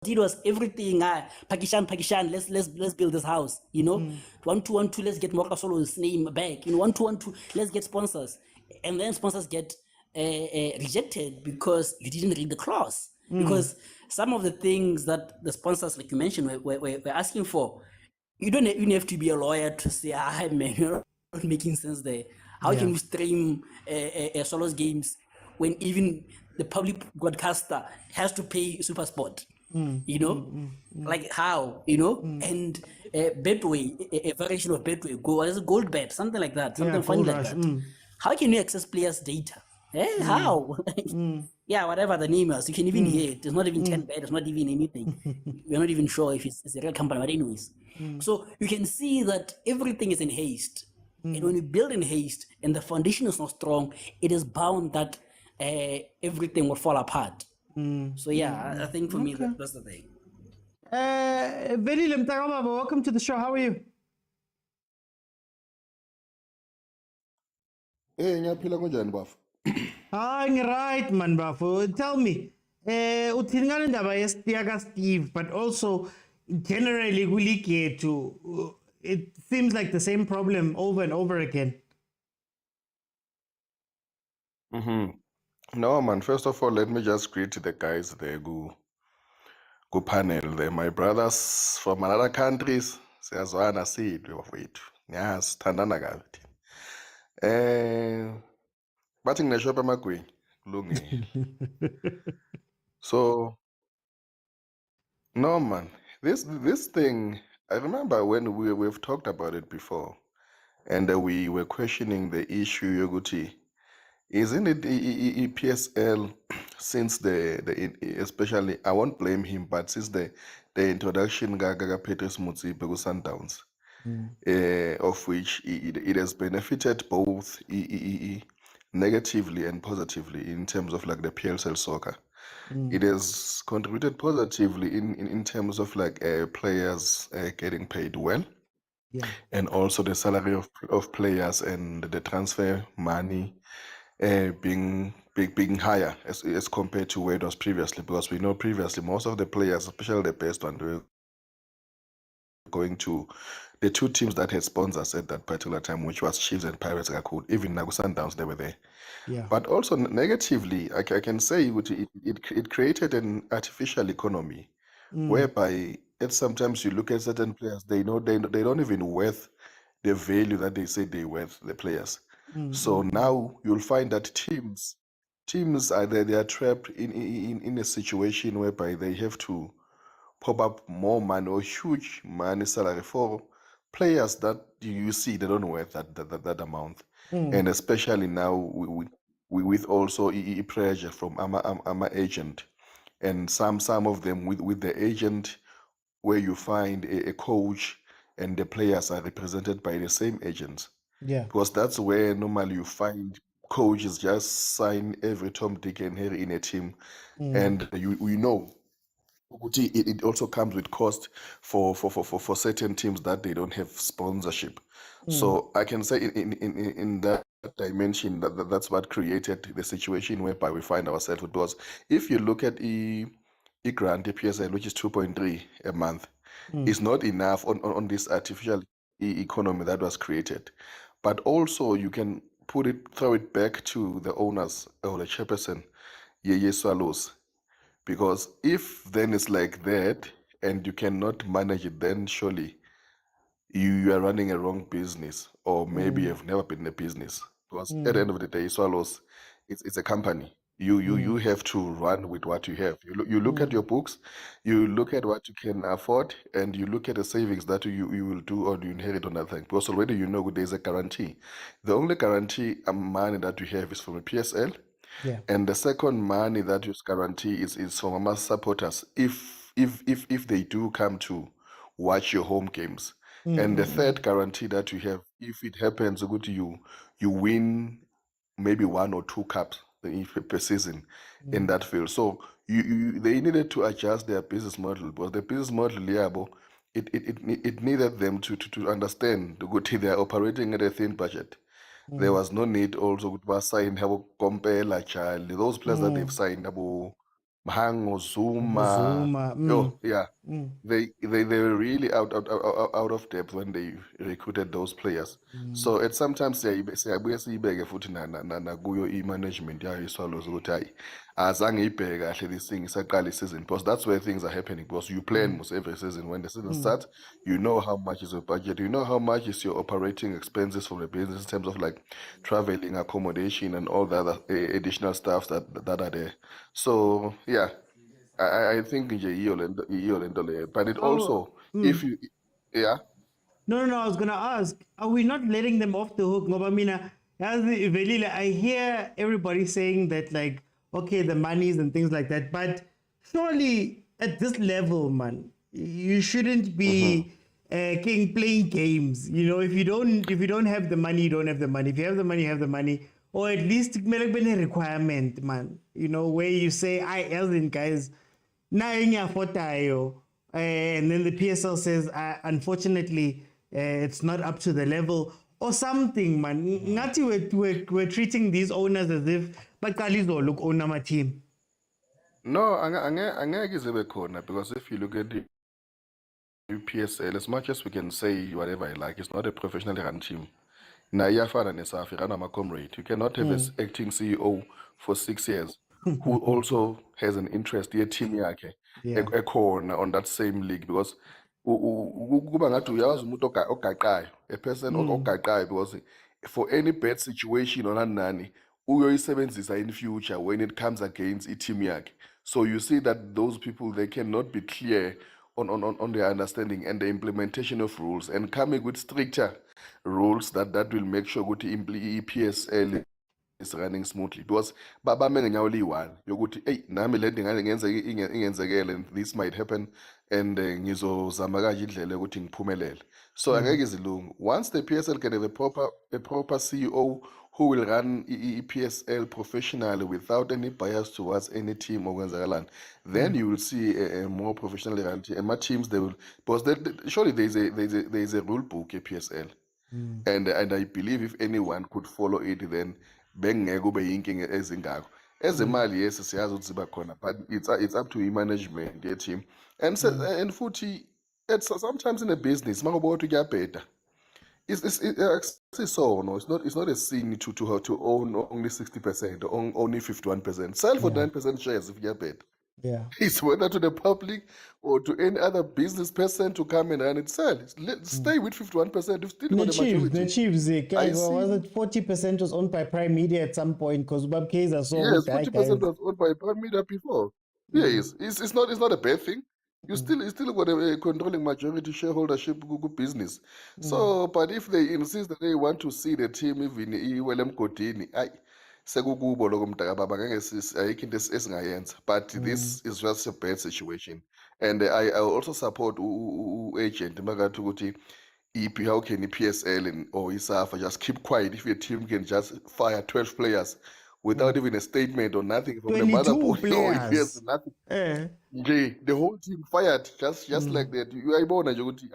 did was everything. Pakistan, let's build this house. You know, 1-2-1-2, let's get Moka Solo's name back. You know, 1-2-1-2, let's get sponsors, and then sponsors get rejected because you didn't read the clause. Because some of the things that the sponsors, like you mentioned, were asking for, you don't even have to be a lawyer to say, man, you're not making sense there. How can you stream Solos games when even the public broadcaster has to pay SuperSport? You know, like how, you know, and Betway, a variation of Betway, Gold Bet, something like that, something funny like that. How can you access players' data? How? Yeah, whatever the name is, you can even hear it. It's not even 10 bet, it's not even anything. We're not even sure if it's a real company, but anyways. So you can see that everything is in haste. And when you build in haste and the foundation is not strong, it is bound that everything will fall apart. So yeah, I think for me that's the thing. Veli Limtagama, welcome to the show. How are you? Hey, ngiyaphila kunjani bafo? Right, man, bafo. Tell me, uthini ndaba yesitiaka Steve, but also generally kuligethu, it seems like the same problem over and over again. No, man. First of all, let me just greet the guys there go panel there. My brothers from other countries, siyazwana sitwe bafowethu. Ya sithandana kabi thina. Bathi ngineshopha emagweni kulungile. So no man, this thing I remember when we've talked about it before, and we were questioning the issue yokuthi isn't it PSL since especially I won't blame him, but since the introduction Gaga Petrus Mutsipe ku Sundowns, of which it has benefited both negatively and positively in terms of like the PSL soccer. It has contributed positively in terms of like players getting paid well, and also the salary of players and the transfer money being higher as compared to where it was previously, because we know previously most of the players, especially the best one, were going to the two teams that had sponsors at that particular time, which was Chiefs and Pirates. Even Nagu Sundowns, they were there. Yeah. But also negatively, I can say it created an artificial economy whereby sometimes you look at certain players, they don't even worth the value that they say they worth, the players. So now you'll find that teams are there, they are trapped in a situation whereby they have to pop up more money or huge money salary for players that you see they don't worth that amount. And especially now with also pressure from our agent, and some of them with the agent, where you find a coach and the players are represented by the same agents, Yeah. because that's where normally you find coaches just sign every Tom, Dick, and Harry in a team, and we know ukuthi it also comes with cost for certain teams that they don't have sponsorship. So I can say in that dimension that's what created the situation whereby we find ourselves with, because if you look at grant PSL, which is 2.3 a month, is not enough on this artificial economy that was created. But also you can throw it back to the owners or the chairperson, Yeye Swallows, because if then it's like that and you cannot manage it, then surely you are running a wrong business, or maybe you've never been in a business. Because at the end of the day, Swallows, it's a company. You have to run with what you have. You look at your books, you look at what you can afford, and you look at the savings that you will do or you inherit on that thing. Because already you know there's a guarantee. The only guarantee money that you have is from a PSL. Yeah. And the second money that you guarantee is from our supporters if they do come to watch your home games. And the third guarantee that you have, if it happens good to you win maybe 1 or 2 cups per season in that field. So they needed to adjust their business model, because the business model, it needed them to understand the good they are operating at a thin budget. There was no need also to sign Komphela, child. Those players that they've signed, Mahango, Zuma, yeah, they were really out of depth when they recruited those players. So at sometimes siyabuye siyibeke futhi na kuyo i-management yayo iSwallows ukuthi hayi azange ibheke kahle this thing isaqala season, because that's where things are happening, because you plan most every season. When the season starts, you know how much is your budget, you know how much is your operating expenses for the business in terms of like traveling, accommodation, and all the other additional stuff that are there. So yeah, I think nje iyo lento leyo. But it also, if you, yeah. No, I was gonna ask, are we not letting them off the hook? Ngoba mina, yazi velile, I hear everybody saying that, like, okay, the monies and things like that, but surely at this level, man, you shouldn't be playing games. You know, if you don't have the money, you don't have the money. If you have the money, you have the money. Or at least kumele kube ne requirement, man. You know, where you say, as in guys, na ngiyafotayo, and then the PSL says, unfortunately, it's not up to the level or something, man. Ngathi we're treating these owners as if baqala look own my team. No, angeke ize khona, because if you look at the PSL, as much as we can say whatever I like, it's not a professionally run team. Na iyafana neSAF, run ama comrade. You cannot have an acting CEO for 6 years who also has an interest in team yakhe ekhona on that same league, because kuba ngathi uyawazi umuntu ogaqayo, a person ogaqayo, because for any bad situation or nani uyoyisebenzisa in future when it comes against i-team yakhe. So you see that those people, they cannot be clear on their understanding and the implementation of rules, and coming with stricter rules that will make sure ukuthi i-PSL is running smoothly, because bame ngenyawo liyi-one yokuthi eyi nami le nto ingenzekele, and this might happen, and ngizozama kanje indlela yokuthi ngiphumelele. So angeke izilungu. Once the PSL can have a proper CEO who will run PSL professionally without any bias towards any team or kwenzakalani, then you will see a more professional reality, and my teams, they will, because surely there is a rule book at PSL. And I believe if anyone could follow it, then bengeke kube yinkinga ezingako. Ezemali yes siyazi ukuthi ziba khona, but it's up to management ye-team. And and futhi, it's sometimes in a business makuba ukuthi kuyabheda, it's not a sin to own only 60% or only 51%. Sell for 9% shares if kuyabheda. Yeah. It's whether to the public or to any other business person to come and run it, sell. Stay with 51%. You've still got the majority. The Chiefs, was it 40% was owned by Prime Media at some point because Kaizer saw Yes, 40% was owned by Prime Media before. Yes, it's not a bad thing. You still got a controlling majority shareholdership business. So, but if they insist that they want to see the team even iwele mgodini, sekukubo lokho mdaka baba, ayikho into esingayenza. But this is just a bad situation, and I also support agent makathi ukuthi how can PSL or ISAFA just keep quiet if your team can just fire 12 players without even a statement or nothing from the 22 motherboard or players. nothing. Eh. The whole team fired just like that. Uyayibona nje ukuthi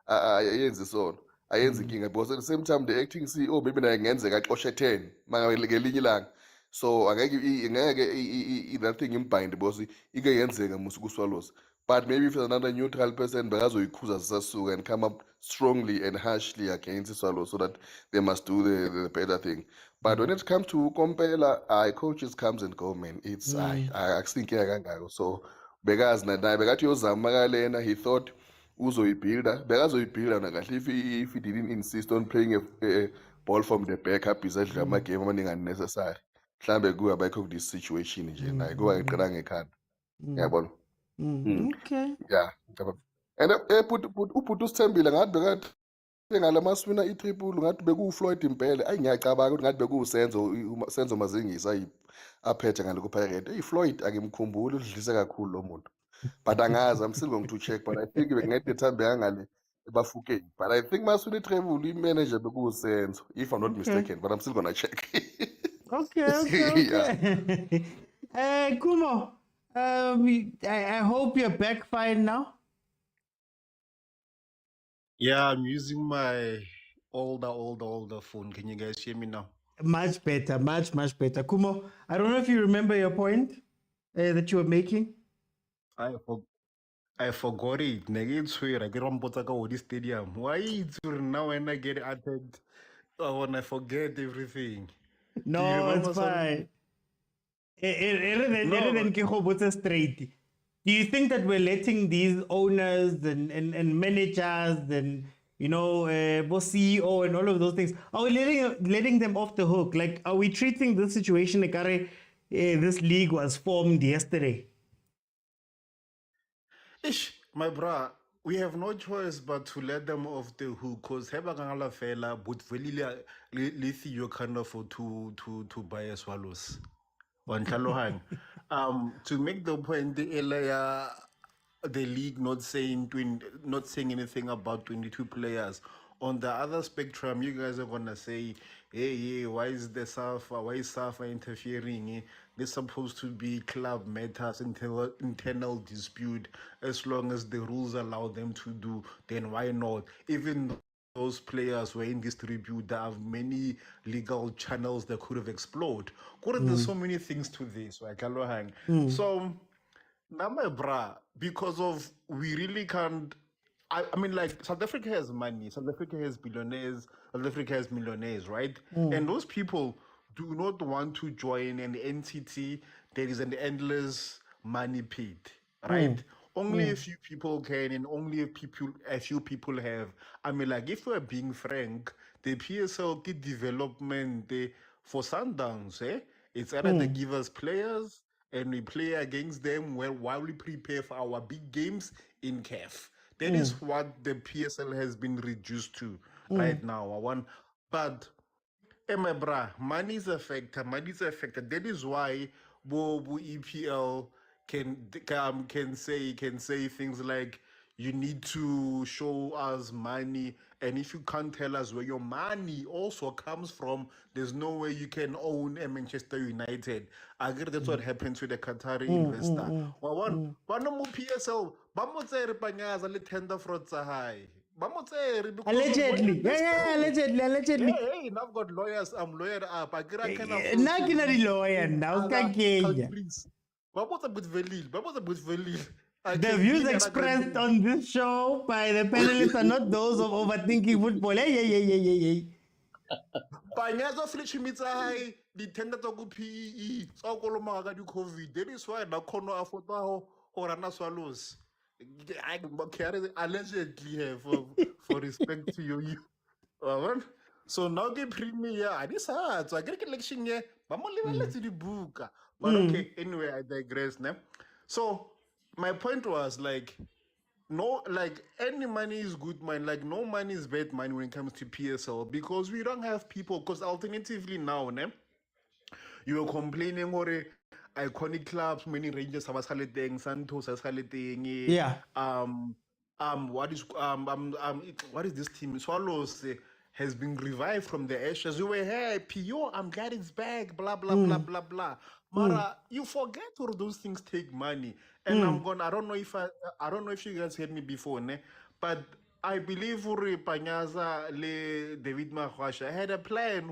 ayenzi sona, ayenzi inkinga, because at the same time the acting CEO maybe naye ngenzeka axoshe 10 mangelinye ilanga. So angeke that thing imbind because ike yenzeka musukuswallows. But maybe if there's another neutral person, bekazoyikhuza zisasuka and come up strongly and harshly against Swallows, so that they must do the better thing. But when it comes to Komphela, coaches comes and go, man. It's I think so because bekathi uyozama kalena, he thought uzoyibuilda, bekazoyibuilda nakahle if he didn't insist on playing a ball from the back up isadla amagame amaningi unnecessary. Mhlambe kuya bayikho this situation nje naye kuba eqala ngekhanda. Yabona. Okay. Yeah. And uphuthi usithembile ngathi bekathi ngalamaswina i-triple ngathi bekuFloyd impela. Ayi ngiyacabanga ukuthi ngathi bekusenzo mazingisa aphethe ngalokho Pirate. Floyd akimkhumbuli, udlise kakhulu lo muntu. But angazi, I'm still going to check, but I think ngeke thambe ngale ebafukeni. But I think maswina i-triple i-manager bekusenzo, if I'm not mistaken, but I'm still going to check. Okay. Kumo, I hope you're back fine now. Yeah, I'm using my older phone. Can you guys hear me now? Much better, much better. Kumo, I don't know if you remember your point that you were making. I forgot it. Negative I get on Botaka Stadium. Why it's now when I get attacked? Oh, when I forget everything. No, it's fine. Other than Kehobotsa straight. Do you think that we're letting these owners and managers and boss CEO and all of those things, are we letting them off the hook? Like, are we treating this situation like this league was formed yesterday? Ish, my bra, we have no choice but to let them off the hook, because Heba Gangala fella, but really Lithi you kind of to buy as swallows. On Chalohang. To make the point, the league not saying anything about 22 players. On the other spectrum, you guys are gonna say, hey, why is SAFA interfering? There's supposed to be club matters, internal dispute. As long as the rules allow them to do, then why not? Even those players were in dispute, there are many legal channels that could have explored. There's so many things to this, right? So now my bra, because of we really can't. I mean, like, South Africa has money, South Africa has billionaires, South Africa has millionaires, right? And those people do not want to join an entity that is an endless money pit, right? only a few people can, and only a few people have. I mean, like, if we're being frank, the PSL key development for Sundowns, it's either they give us players and we play against them while we prepare for our big games in CAF. That is what the PSL has been reduced to right now. But my bra, money is a factor. Money is a factor. That is why Bo EPL can say things like, you need to show us money, and if you can't tell us where your money also comes from, there's no way you can own a Manchester United. I guess that's what happened to the Qatari investor. One more PSL, Bamotse Panyaza le tender fraud high. Allegedly. Allegedly. Hey, now I've got lawyers. I'm lawyered up. I can afford. Now you're the lawyer now. Please. What was a good value? The views expressed on this show by the panelists are not those of overthinking football. Hey. Panyaza Flichimita high, the tender to go PE, so Colomaka do COVID. That is why the corner of football or an swallows. I allegedly have for respect to you. So now the premier, this hard. So I get election here, but I'm only let's the book. But okay, anyway, I digress now. So my point was like, no, like any money is good money. Like no money is bad money when it comes to PSL because we don't have people. Because alternatively now, you are complaining or iconic clubs, many Rangers have a Santos has a yeah. What is this team? Swallows has been revived from the ashes. You were happy, yo, I'm glad it's back, blah blah blah blah blah. Mara, you forget all those things take money. And I don't know if you guys heard me before, but I believe Panyaza le David Mahwasha had a plan,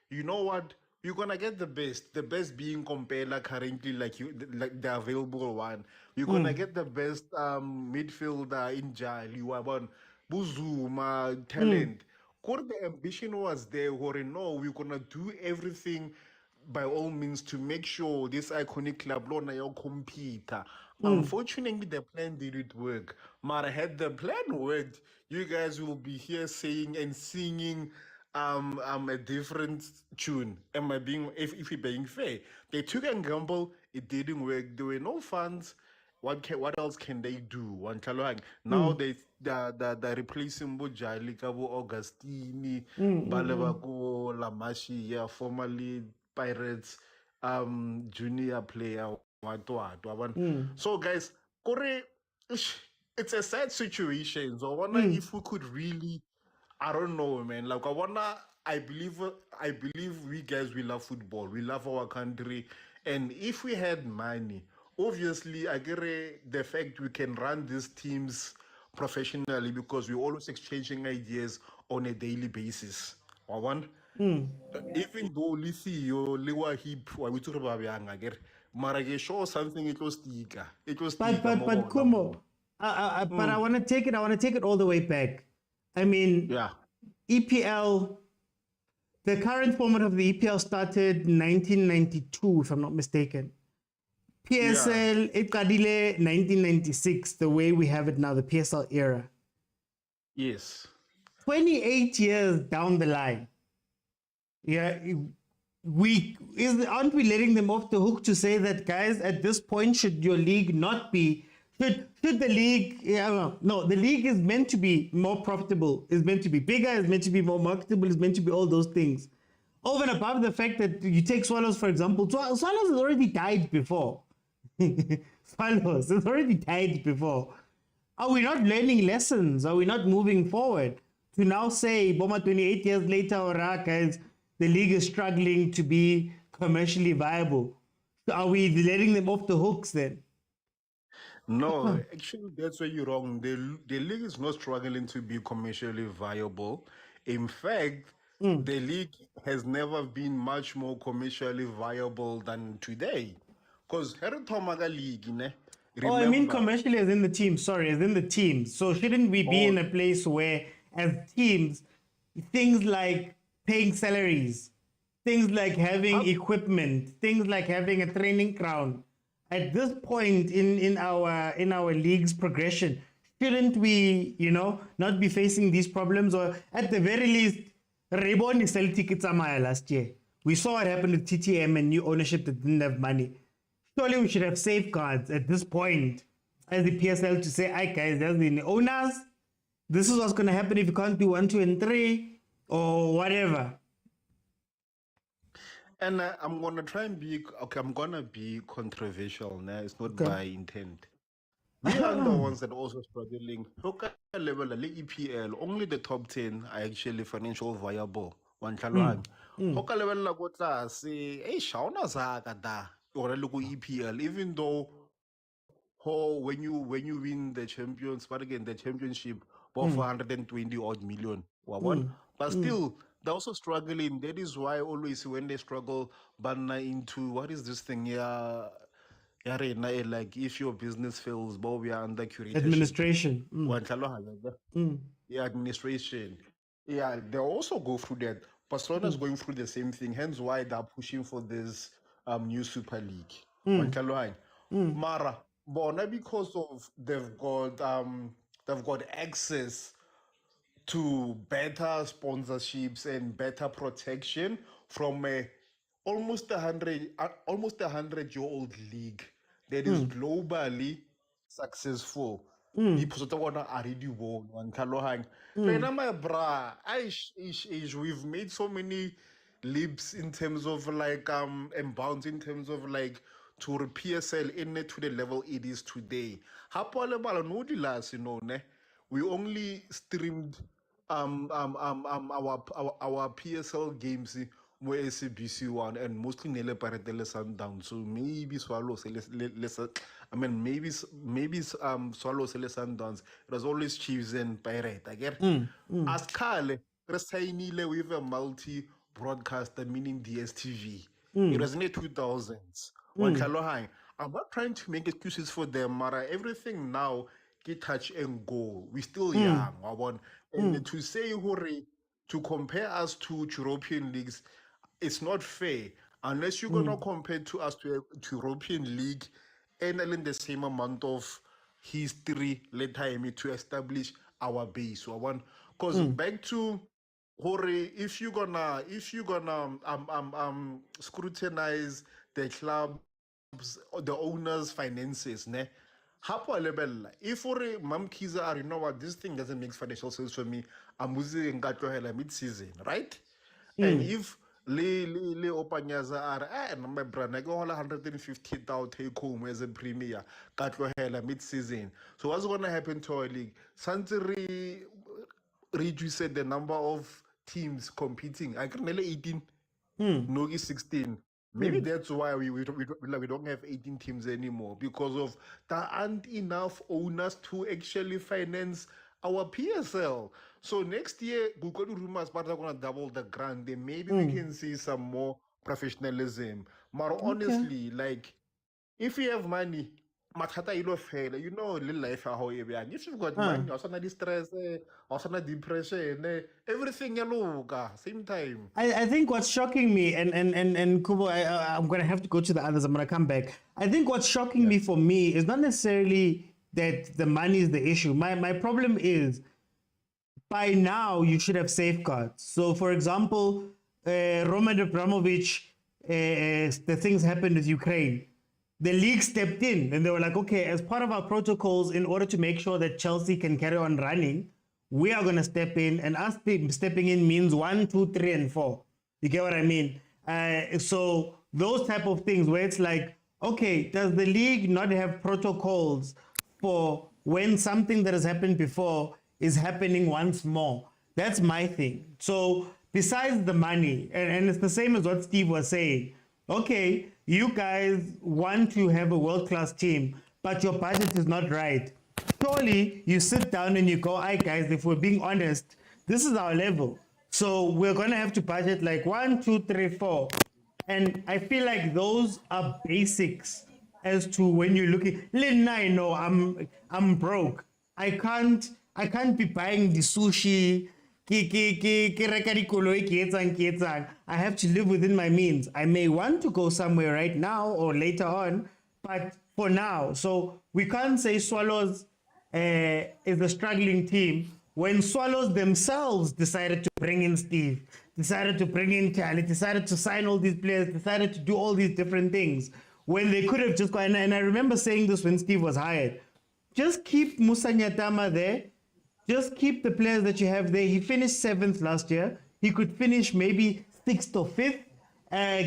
you know what? You're gonna get the best being Komphela currently, like the available one. You're gonna get the best midfielder in Jali, you want Buzuma talent. The ambition was there, no, we're gonna do everything by all means to make sure this iconic club compete. Unfortunately, the plan didn't work. But had the plan worked, you guys will be here saying and singing a different tune. If we're being fair, they took a gamble, it didn't work. There were no funds. What else can they do? Now they're replacing Bojali, Kabo Augustini, Balebako, Lamashi, yeah, formerly Pirates, junior player. So guys, Kore, it's a sad situation. So I wonder if we could really, I don't know, man. Like I believe we guys, we love football. We love our country. And if we had money, obviously, I get the fact we can run these teams professionally because we're always exchanging ideas on a daily basis. Even though Lithio, Lewa Hip, we talk about Marage show something it was sticker. But Kumo, but I want to take it all the way back. I mean, yeah. EPL, the current format of the EPL started 1992, if I'm not mistaken. PSL, it kadile 1996, the way we have it now, the PSL era. Yes. 28 years down the line. Yeah, aren't we letting them off the hook to say that, guys, at this point, should your league not be, should the league, no, the league is meant to be more profitable, is meant to be bigger, is meant to be more marketable, is meant to be all those things. Over and above the fact that you take Swallows, for example, Swallows has already died before. Swallows has already died before. Are we not learning lessons? Are we not moving forward to now say, Boma, 28 years later, guys, the league is struggling to be commercially viable? Are we letting them off the hooks then? No, actually, that's where you're wrong. The league is not struggling to be commercially viable. In fact, the league has never been much more commercially viable than today. Because Tomaga League, remember, I mean commercially as in the team. Sorry, as in the teams. So shouldn't we be in a place where, as teams, things like paying salaries, things like having equipment, things like having a training ground, at this point in our league's progression, shouldn't we, not be facing these problems? Or at the very least, Rebon Celtic last year. We saw what happened with TTM and new ownership that didn't have money. Surely we should have safeguards at this point as the PSL to say, "Hi guys, there's the owners. This is what's going to happen if you can't do 1, 2, and 3 or whatever." And I'm gonna try and be okay. I'm gonna be controversial. Nah? It's not Okay. by intent. We are the ones that are also struggling. Look at the level of the EPL. Only the top 10 are actually financial viable. One challenge. Hoka level la go tlase. Eh, shauna zaka da. Or look EPL. Even though when you win the champions, but again the championship, about 420 odd million. But still, they're also struggling. That is why always when they struggle, banna into what is this thing? Yeah, like if your business fails, but we are under curatorship. Administration. Yeah, administration. Yeah, they also go through that. Barcelona is going through the same thing. Hence why they're pushing for this new Super League. Mara, bona because of they've got access to better sponsorships and better protection from a almost a 100-year-old league that is globally successful. People are already won one Kalohang. My bra, we've made so many leaps in terms of like and bounds in terms of like to PSL in it to the level it is today. We only streamed our PSL games more SABC one and mostly Nele Paretele Sundown. So maybe Swallows maybe Swallows Sundowns. It was always Chiefs and Pirate. I get as Kale Resainile with a multi broadcaster, meaning DSTV. It was in the 2000s. I'm not trying to make excuses for them, Mara. Everything now get touch and go. We're still young. And to say to compare us to European leagues, it's not fair unless you're gonna compare to us to European league and in the same amount of history later to establish our base. Because back to if you're gonna scrutinize the clubs, the owners' finances, ne? If Mam Kaizer, you know what, this thing doesn't make financial sense for me, I'm losing mid-season, right? And if Le Opanyaza are my brand, I go 150,000 take home as a premier, mid-season. So what's gonna happen to our league? Santeri reduced the number of teams competing. I can nearly 18, Nogi 16. Maybe that's why we don't have 18 teams anymore, because of there aren't enough owners to actually finance our PSL. So next year, we got rumors, but they're gonna double the grant. Then maybe we can see some more professionalism. But honestly, like if you have money, mathata ilo fela, you know, little life how you be. If you've got money, also not stress, also not depression, everything same time. I think what's shocking me, and Kubo, I'm going to have to go to the others. I'm going to come back. I think what's shocking me for me is not necessarily that the money is the issue. My problem is, by now, you should have safeguards. So, for example, Roman Abramovich, the things happened with Ukraine. The league stepped in and they were like, okay, as part of our protocols, in order to make sure that Chelsea can carry on running, we are going to step in, and us stepping in means 1, 2, 3, and 4. You get what I mean? So those type of things where it's like, okay, does the league not have protocols for when something that has happened before is happening once more? That's my thing. So besides the money, and it's the same as what Steve was saying, okay, you guys want to have a world-class team, but your budget is not right. Surely you sit down and you go, "Hi guys, if we're being honest, this is our level. So we're going to have to budget like 1, 2, 3, 4. And I feel like those are basics as to when you're looking. I know I'm broke. I can't be buying the sushi. I have to live within my means. I may want to go somewhere right now or later on, but for now. So we can't say Swallows is a struggling team when Swallows themselves decided to bring in Steve, decided to bring in Tally, decided to sign all these players, decided to do all these different things when they could have just gone. And I remember saying this when Steve was hired. Just keep Musa Nyatama there. Just keep the players that you have there. He finished 7th last year. He could finish maybe 6th or 5th,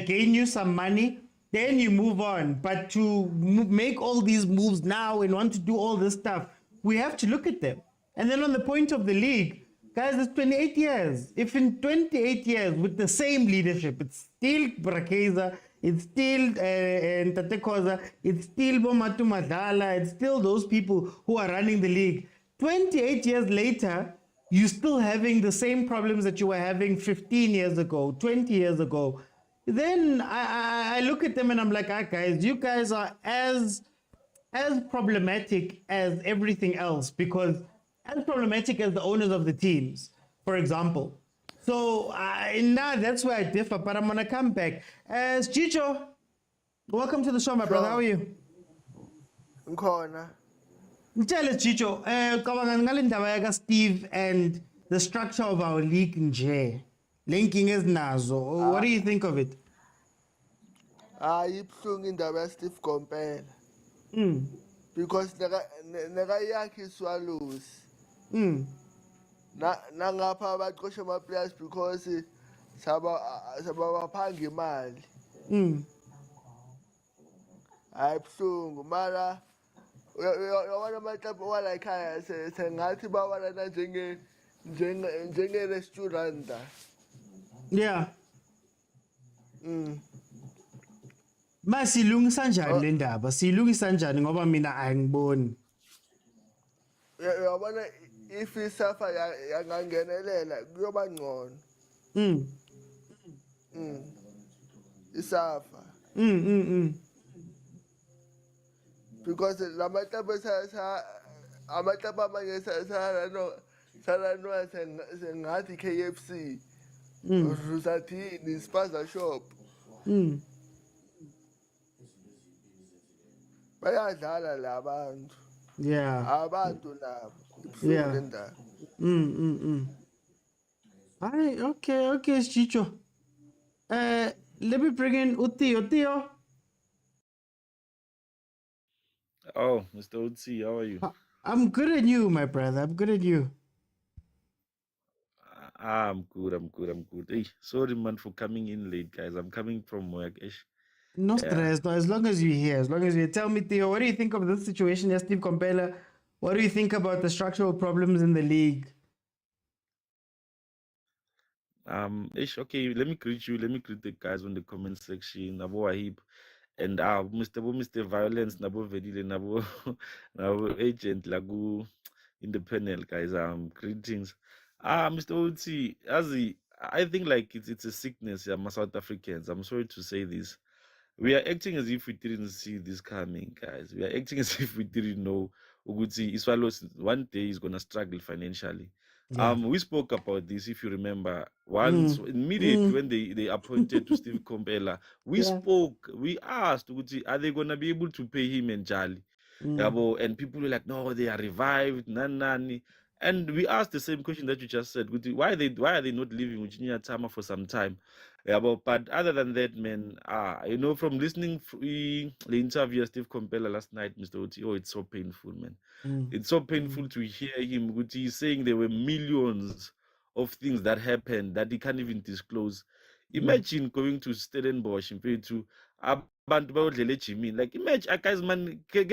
gain you some money, then you move on. But to make all these moves now and want to do all this stuff, we have to look at them. And then on the point of the league, guys, it's 28 years. If in 28 years with the same leadership, it's still Kaizer, it's still Ntate Khoza, it's still Bomatu Madala, it's still those people who are running the league. 28 years later, you're still having the same problems that you were having 15 years ago, 20 years ago. Then I look at them and I'm like, guys, you guys are as problematic as everything else, because as problematic as the owners of the teams, for example. So now that's where I differ, but I'm going to come back. As Chicho, welcome to the show, my brother. How are you? Tell us, Chicho, Steve and the structure of our league nje. Linking is nazo. What do you think of it? Ibuhlungu indaba yaSteve Komphela. Because neka yakhe Swallows. Nangapha abaqosha ama-players because sabaphanga imali. Ibuhlungu mara yabona amaklabhu wala ekhaya sengathi bawalana njenge-restaurant. Yeah. Masilungisa njani le ndaba? Silungisa njani ngoba mina angiboni. Yabona if isafa yangangenelela kuyoba ngcono. Isafa. Because lamaklabhu amaklabhu amanye salanwa sengathi KFC. Rusathini spaza shop. Bayadlala labantu. Yeah. Abantu labo. Yeah. Alright, okay, Chicho. Let me bring in Uthio. Theo. Oh, Mr. Utsi, how are you? I'm good at you, my brother. I'm good at you. I'm good. Hey, sorry, man, for coming in late, guys. I'm coming from work. No stress. No, as long as you're here, as long as you tell me, Theo, what do you think of this situation, yes, Steve Komphela? What do you think about the structural problems in the league? Okay, let me greet you. Let me greet the guys on the comment section. Nabo Wahib and Mr. Violence, Nabo Vedile, Nabo Agent Lagu in the panel, guys. Greetings. Mr. Utsi, I think like it's a sickness, yeah, South Africans. I'm sorry to say this. We are acting as if we didn't see this coming, guys. We are acting as if we didn't know Uguti Iswalos one day is gonna struggle financially. Yeah. We spoke about this, if you remember. Once immediately when they appointed to Steve Komphela, we spoke, we asked Uguti, are they gonna be able to pay him and Jali? And people were like, no, they are revived, nani. And we asked the same question that you just said. Why are they not leaving Virginia Tama for some time? But other than that, man, from listening to the interview of Steve Komphela last night, Mr. Oti, it's so painful, man. It's so painful to hear him saying there were millions of things that happened that he can't even disclose. Imagine going to Stellenbosch and pay to abantu bayodlela ejimini. Like, imagine, guys, man, have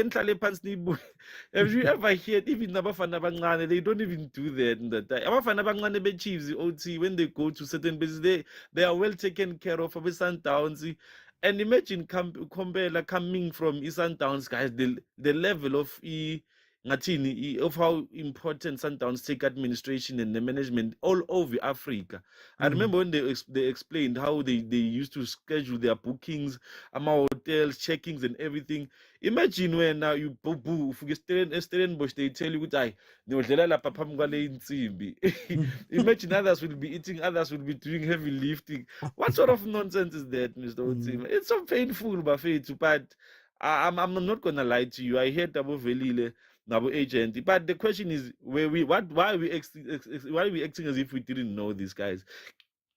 you ever heard, even abafana abancane, they don't even do that. Abafana abancane be-Chiefs, OT, when they go to certain places, they are well taken care of, Sundowns. And imagine Komphela coming from Sundowns, guys, the level of of how important Sundowns take administration and the management all over Africa. I remember when they explained how they used to schedule their bookings, hotels, checkings, and everything. Imagine when now you Stellenbosch, they tell you, imagine others will be eating, others will be doing heavy lifting. What sort of nonsense is that, Mr. Otsima? It's so painful, but I'm not gonna lie to you. I heard Abu Velile, Abu agent, but the question is, why are we why are we acting as if we didn't know these guys?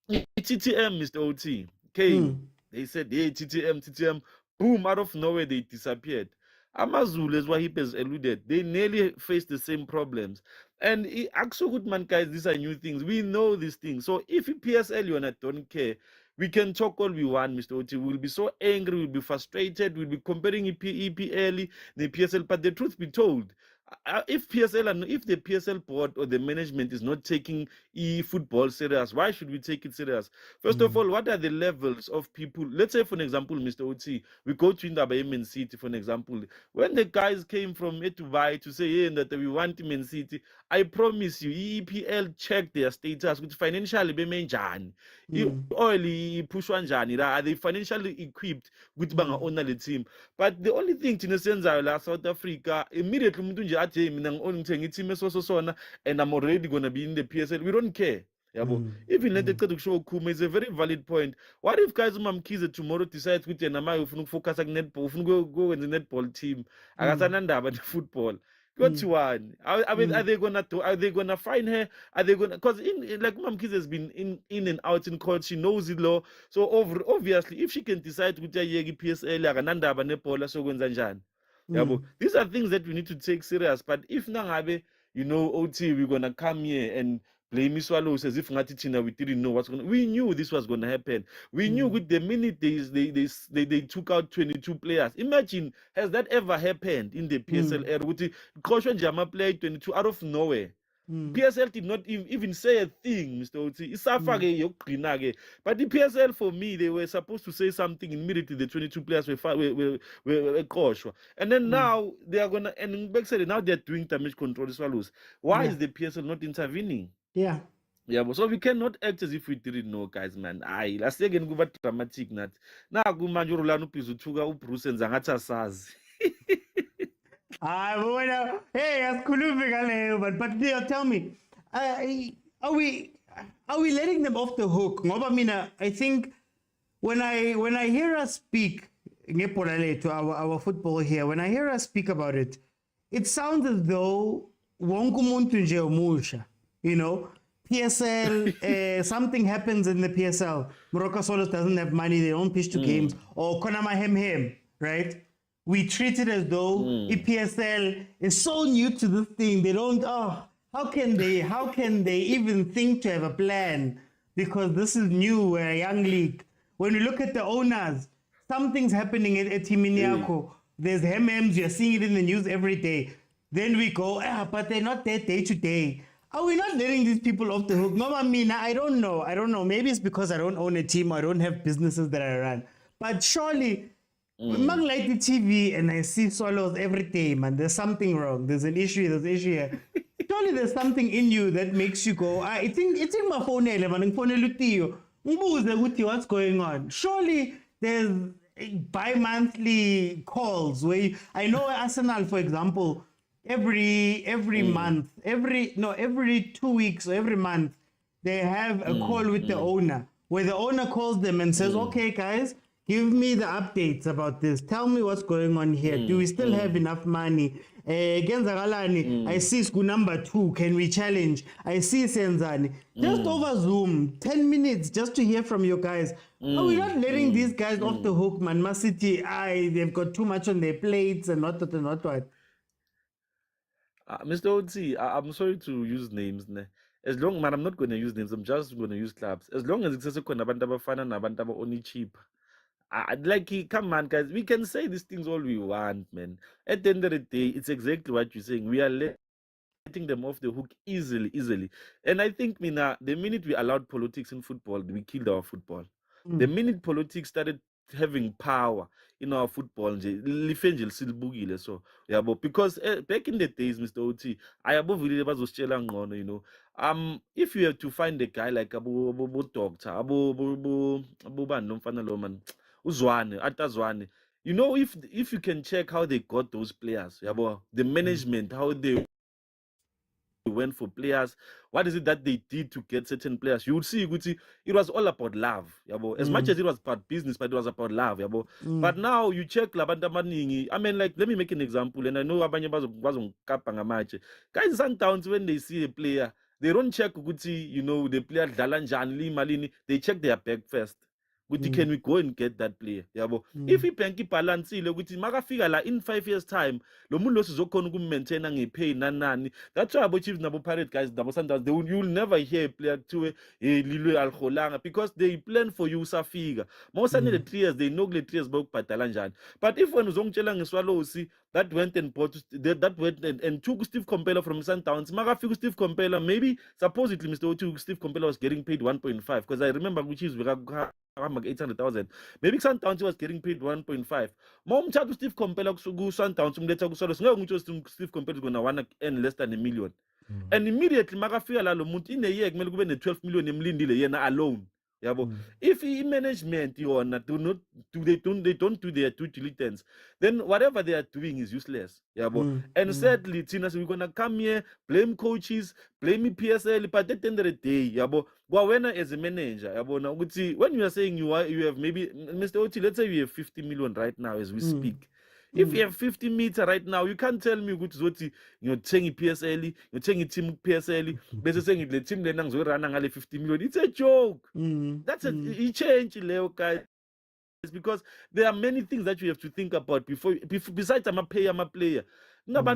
TTM, Mr. OT. Came. They said, hey, TTM, boom, out of nowhere, they disappeared. Amazulu, as Wahib has alluded, they nearly face the same problems. And Akso Goodman, guys, these are new things. We know these things. So if PSL, you don't care, we can talk all we want, Mr. OT. We'll be so angry, we'll be frustrated, we'll be comparing EPL, the PSL. But the truth be told, if PSL and if the PSL board or the management is not taking football serious, why should we take it serious? First of all, what are the levels of people? Let's say, for an example, Mr. Oti, we go to Indaba Man City, for an example. When the guys came from Dubai to say, hey, that we want Man City, I promise you, EPL checked their status with financially bemenjani. Oil push one jani, are they financially equipped with banga owner the team? But the only thing in the sense of South Africa, immediately and I'm already gonna be in the PSL. We don't care. Even let the show Kuma is a very valid point. What if guys Kaizer tomorrow decides with an focus on netball, go in the netball team, about the football? Got one. Are they gonna find her? Are they gonna, because like Kaizer has been in and out in court, she knows it law. So obviously if she can decide with the PSL netball, so these are things that we need to take serious. But if Nangabe, OT, we're gonna come here and blame Swallows as if we didn't know what's going to. We knew this was gonna happen. We knew with the minute they took out 22 players. Imagine, has that ever happened in the PSL era? With the Caution Jama played 22 out of nowhere. PSL did not even say a thing, Mr. Oti. But the PSL, for me, they were supposed to say something immediately. The 22 players were cautious. And then now they are gonna, and now they're doing damage control Swallows. Why is the PSL not intervening? Yeah, but so we cannot act as if we didn't know, guys, man. Last again go dramatic nat. Na kumanjurulano pizutuga Bruce and Zangata says. Hey, but tell me, are we letting them off the hook? Ngoba mina, I think when I hear us speak to our football here, when I hear us speak about it, it sounds as though wonke umuntu nje umusha, PSL, something happens in the PSL. Morocco Solos doesn't have money, they don't pitch to games, or Konama Hem, right? We treat it as though EPSL is so new to this thing. They don't, how can they even think to have a plan? Because this is new, we're a young league. When you look at the owners, something's happening at Timiniako. There's HMMs, you're seeing it in the news every day. Then we go, but they're not there day to day. Are we not letting these people off the hook? No, I mean, I don't know. Maybe it's because I don't own a team, I don't have businesses that I run. But surely, when I light the TV and I see Swallows every day, man, there's something wrong. There's an issue here. Surely there's something in you that makes you go, I think it's in my phone, what's going on? Surely there's bi-monthly calls where I know Arsenal, for example, every month, every 2 weeks or every month, they have a call with the owner where the owner calls them and says, okay, guys, give me the updates about this. Tell me what's going on here. Do we still have enough money? I see school number 2. Can we challenge? I see Senzani. Just over Zoom, 10 minutes just to hear from you guys. Are we not letting these guys off the hook, man? Man City, they've got too much on their plates and not what. Mr. OT, I'm sorry to use names. As long, man, I'm not going to use names. I'm just going to use clubs. As long as it's a fana na only cheap. Come on, guys. We can say these things all we want, man. At the end of the day, it's exactly what you're saying. We are letting them off the hook easily. And I think, Mina, the minute we allowed politics in football, we killed our football. The minute politics started having power in our football, so yeah, but because back in the days, Mr. OT, I above if you have to find a guy like Abu Doctor, Abu Loman, Uzwane, Atazwane, if you can check how they got those players, the management, how they went for players. What is it that they did to get certain players? You would see Guti, it was all about love. Yabo. As much as it was about business, but it was about love. Yabo. But now you check Labanda Maningi. I mean, like, let me make an example. And I know Abanya was on Kapangamache. Guys, sometimes when they see a player, they don't check Guti, you know, the player Dalanjan, Malini. They check their bag first. Guti, can we go and get that player? Yabo. If he penki balance, Guti, Magafika la in 5 years' time, Lomulo Zokon maintain and pay nanani. That's why about Chiefs Nabo Pirate guys, Nabo Sanders, you'll never hear a player to Lilu Al Holanga because they plan for you Safiga. Most of the 3 years, they know the 3 years about Patalanjan. But if one Zong Chelang and Swallow see that went and bought that went and took Steve Komphela from Sundowns, Magafika Steve Komphela, maybe supposedly Mr. Ochu Steve Komphela was getting paid 1.5 because I remember which is 800,000. Maybe Sundowns was getting paid 1.5. Mom chat to Steve Komphela go Sundowns later go Steve Komphela is gonna wanna earn less than $1 million. And immediately Magafia la Munt in a year, Melgo 12 million Mlindi yena alone. Yabo. If management you are not they don't do their due diligence, then whatever they are doing is useless. Yabo. And sadly, Tina, so we're gonna come here, blame coaches, blame PSL, but at the end of the day, Yabo, Wawena as a manager, Yabo, now when you are saying you have maybe Mr. Oti, let's say we have 50 million right now as we speak. If you have 50 meter right now, you can't tell me ukuthi you're saying PSL, you're saying team PSL, but saying the team then run 50 million. It's a joke. That's a change, Leo guys. Because there are many things that you have to think about before besides I'm a player. There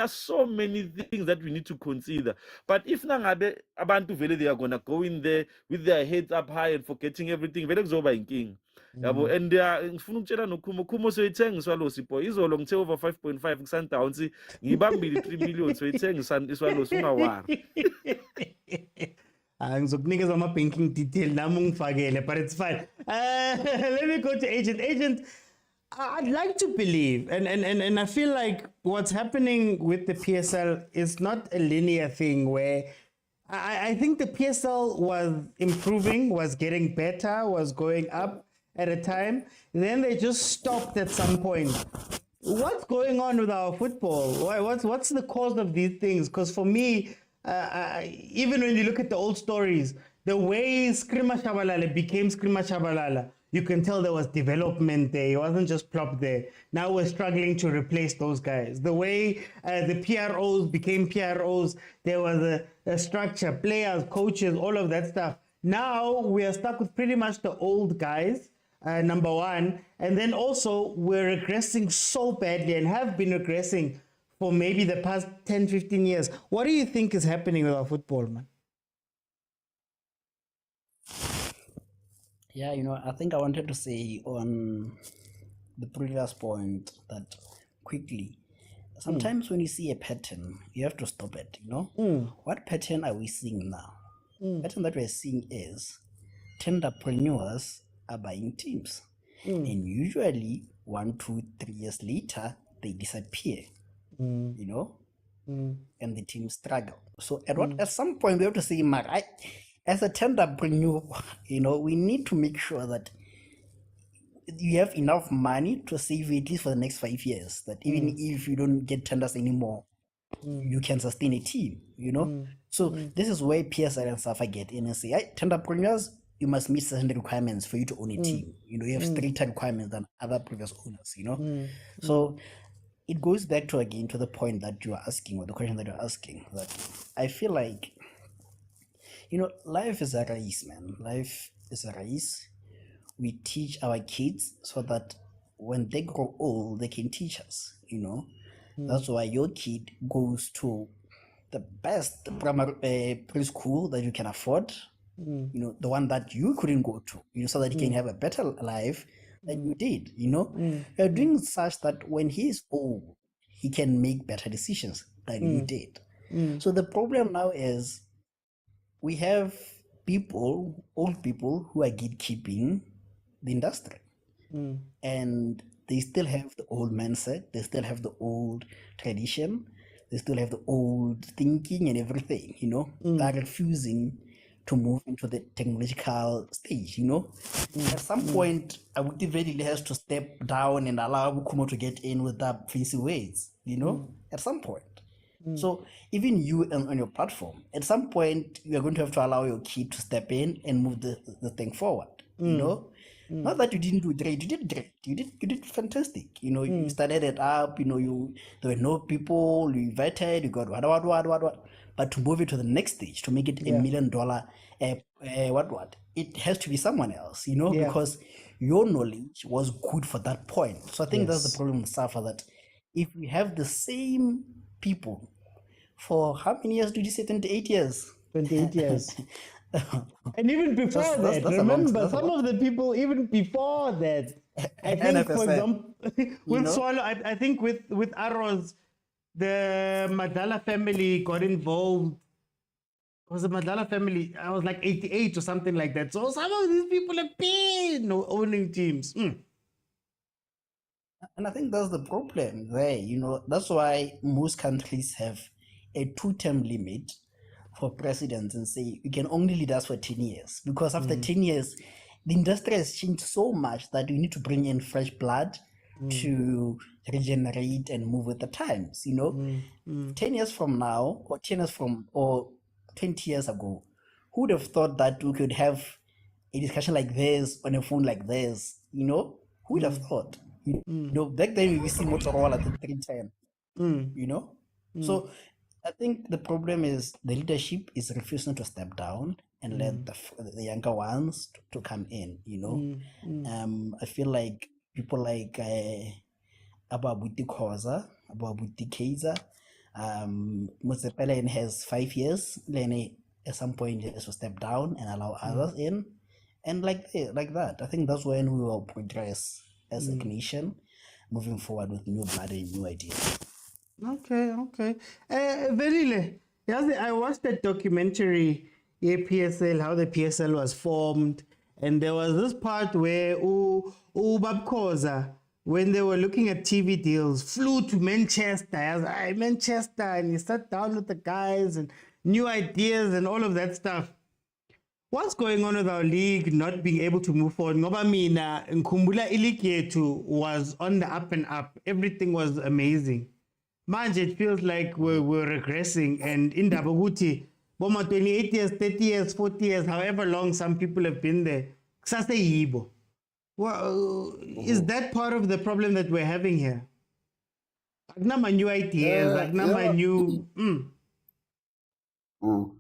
are so many things that we need to consider. But if abantu vele they are gonna go in there with their heads up high and forgetting everything, vele kuzoba inking. Yabo, and they are ngifuna ukutshela noKhumo soyithenga iswalo sipho izolo ngithe over 5.5 kuSundowns ngibambile 3 million soyithenga iswalo ungawari. Ngizokunikeza ama-banking detail nami ungifakele, but it's fine. Let me go to Agent. Agent, I'd like to believe, and I feel like what's happening with the PSL is not a linear thing where I think the PSL was improving, was getting better, was going up at a time. Then they just stopped at some point. What's going on with our football? What's the cause of these things? Because for me, even when you look at the old stories, the way Skrima Shabalala became Skrima Shabalala, you can tell there was development there. It wasn't just plop there. Now we're struggling to replace those guys. The way the PROs became PROs, there was a structure, players, coaches, all of that stuff. Now we are stuck with pretty much the old guys, number one. And then also we're regressing so badly and have been regressing for maybe the past 10, 15 years. What do you think is happening with our football, man? Yeah, I think I wanted to say on the previous point that quickly, sometimes when you see a pattern, you have to stop it, What pattern are we seeing now? Pattern that we're seeing is tenderpreneurs are buying teams. And usually 1, 2, 3 years later, they disappear, and the team struggle. So at some point, we have to say, Mark, as a tenderpreneur, we need to make sure that you have enough money to save at least for the next 5 years. That even if you don't get tenders anymore, you can sustain a team, So this is where PSL and SAFA get in and say, tenderpreneurs, you must meet certain requirements for you to own a team. You have stricter requirements than other previous owners, So it goes back to the point that you are asking, or the question that you're asking, that I feel like, life is a race, man. Life is a race. We teach our kids so that when they grow old, they can teach us, That's why your kid goes to the best primary preschool that you can afford, the one that you couldn't go to, so that he can have a better life than you did, You're doing such that when he is old, he can make better decisions than you did. So the problem now is, we have old people who are gatekeeping the industry. And they still have the old mindset, they still have the old tradition, they still have the old thinking and everything, They're refusing to move into the technological stage, At some point, Abuti really has to step down and allow Kumo to get in with that fancy ways, At some point. So even you on your platform, at some point, you are going to have to allow your kid to step in and move the thing forward. You know, not that you didn't do great. You did great. You did fantastic. You know, you started it up. You know, there were no people. You invited. You got what. But to move it to the next stage, to make it $1 million, what? It has to be someone else. You know, because your knowledge was good for that point. So I think that's the problem with Safa, that if we have the same people for how many years did you say? 28 years. 28 years. And even before That's that, remember, some of the people, even before that, I think, for NFSA, example, you with know? Swallow, I think with Arrows, the Madala family got involved. It was the Madala family? I was like 88 or something like that. So some of these people have been owning teams. And I think that's the problem there. You know, that's why most countries have a 2-term limit for presidents and say you can only lead us for 10 years. Because after 10 years, the industry has changed so much that we need to bring in fresh blood to regenerate and move with the times. You know, 10 years from now, or 10 years from, or 20 years ago, who would have thought that we could have a discussion like this on a phone like this? You know, who would have thought? You know, back then we used to see Motorola at the 310. You know, so I think the problem is the leadership is refusing to step down and let the younger ones to come in. You know, I feel like people like Ababuti Khoza, Ababuti Kaizer, Muzepelen has 5 years. Lene at some point has to step down and allow others in, and like that. I think that's when we will progress as a nation, moving forward with new blood and new ideas. Okay. Verile, I watched that documentary, PSL, how the PSL was formed, and there was this part where Bab Khoza, when they were looking at TV deals, flew to Manchester. I was like, Manchester, and he sat down with the guys and new ideas and all of that stuff. What's going on with our league not being able to move forward? Ngoba mina ngikhumbula ileague yethu was on the up and up. Everything was amazing. Manje it feels like we're regressing, and in Dabaguti, boma 28 years, 30 years, 40 years, however long some people have been there. Kusase yibo. Well, is that part of the problem that we're having here? Akunama new ideas, akunama new.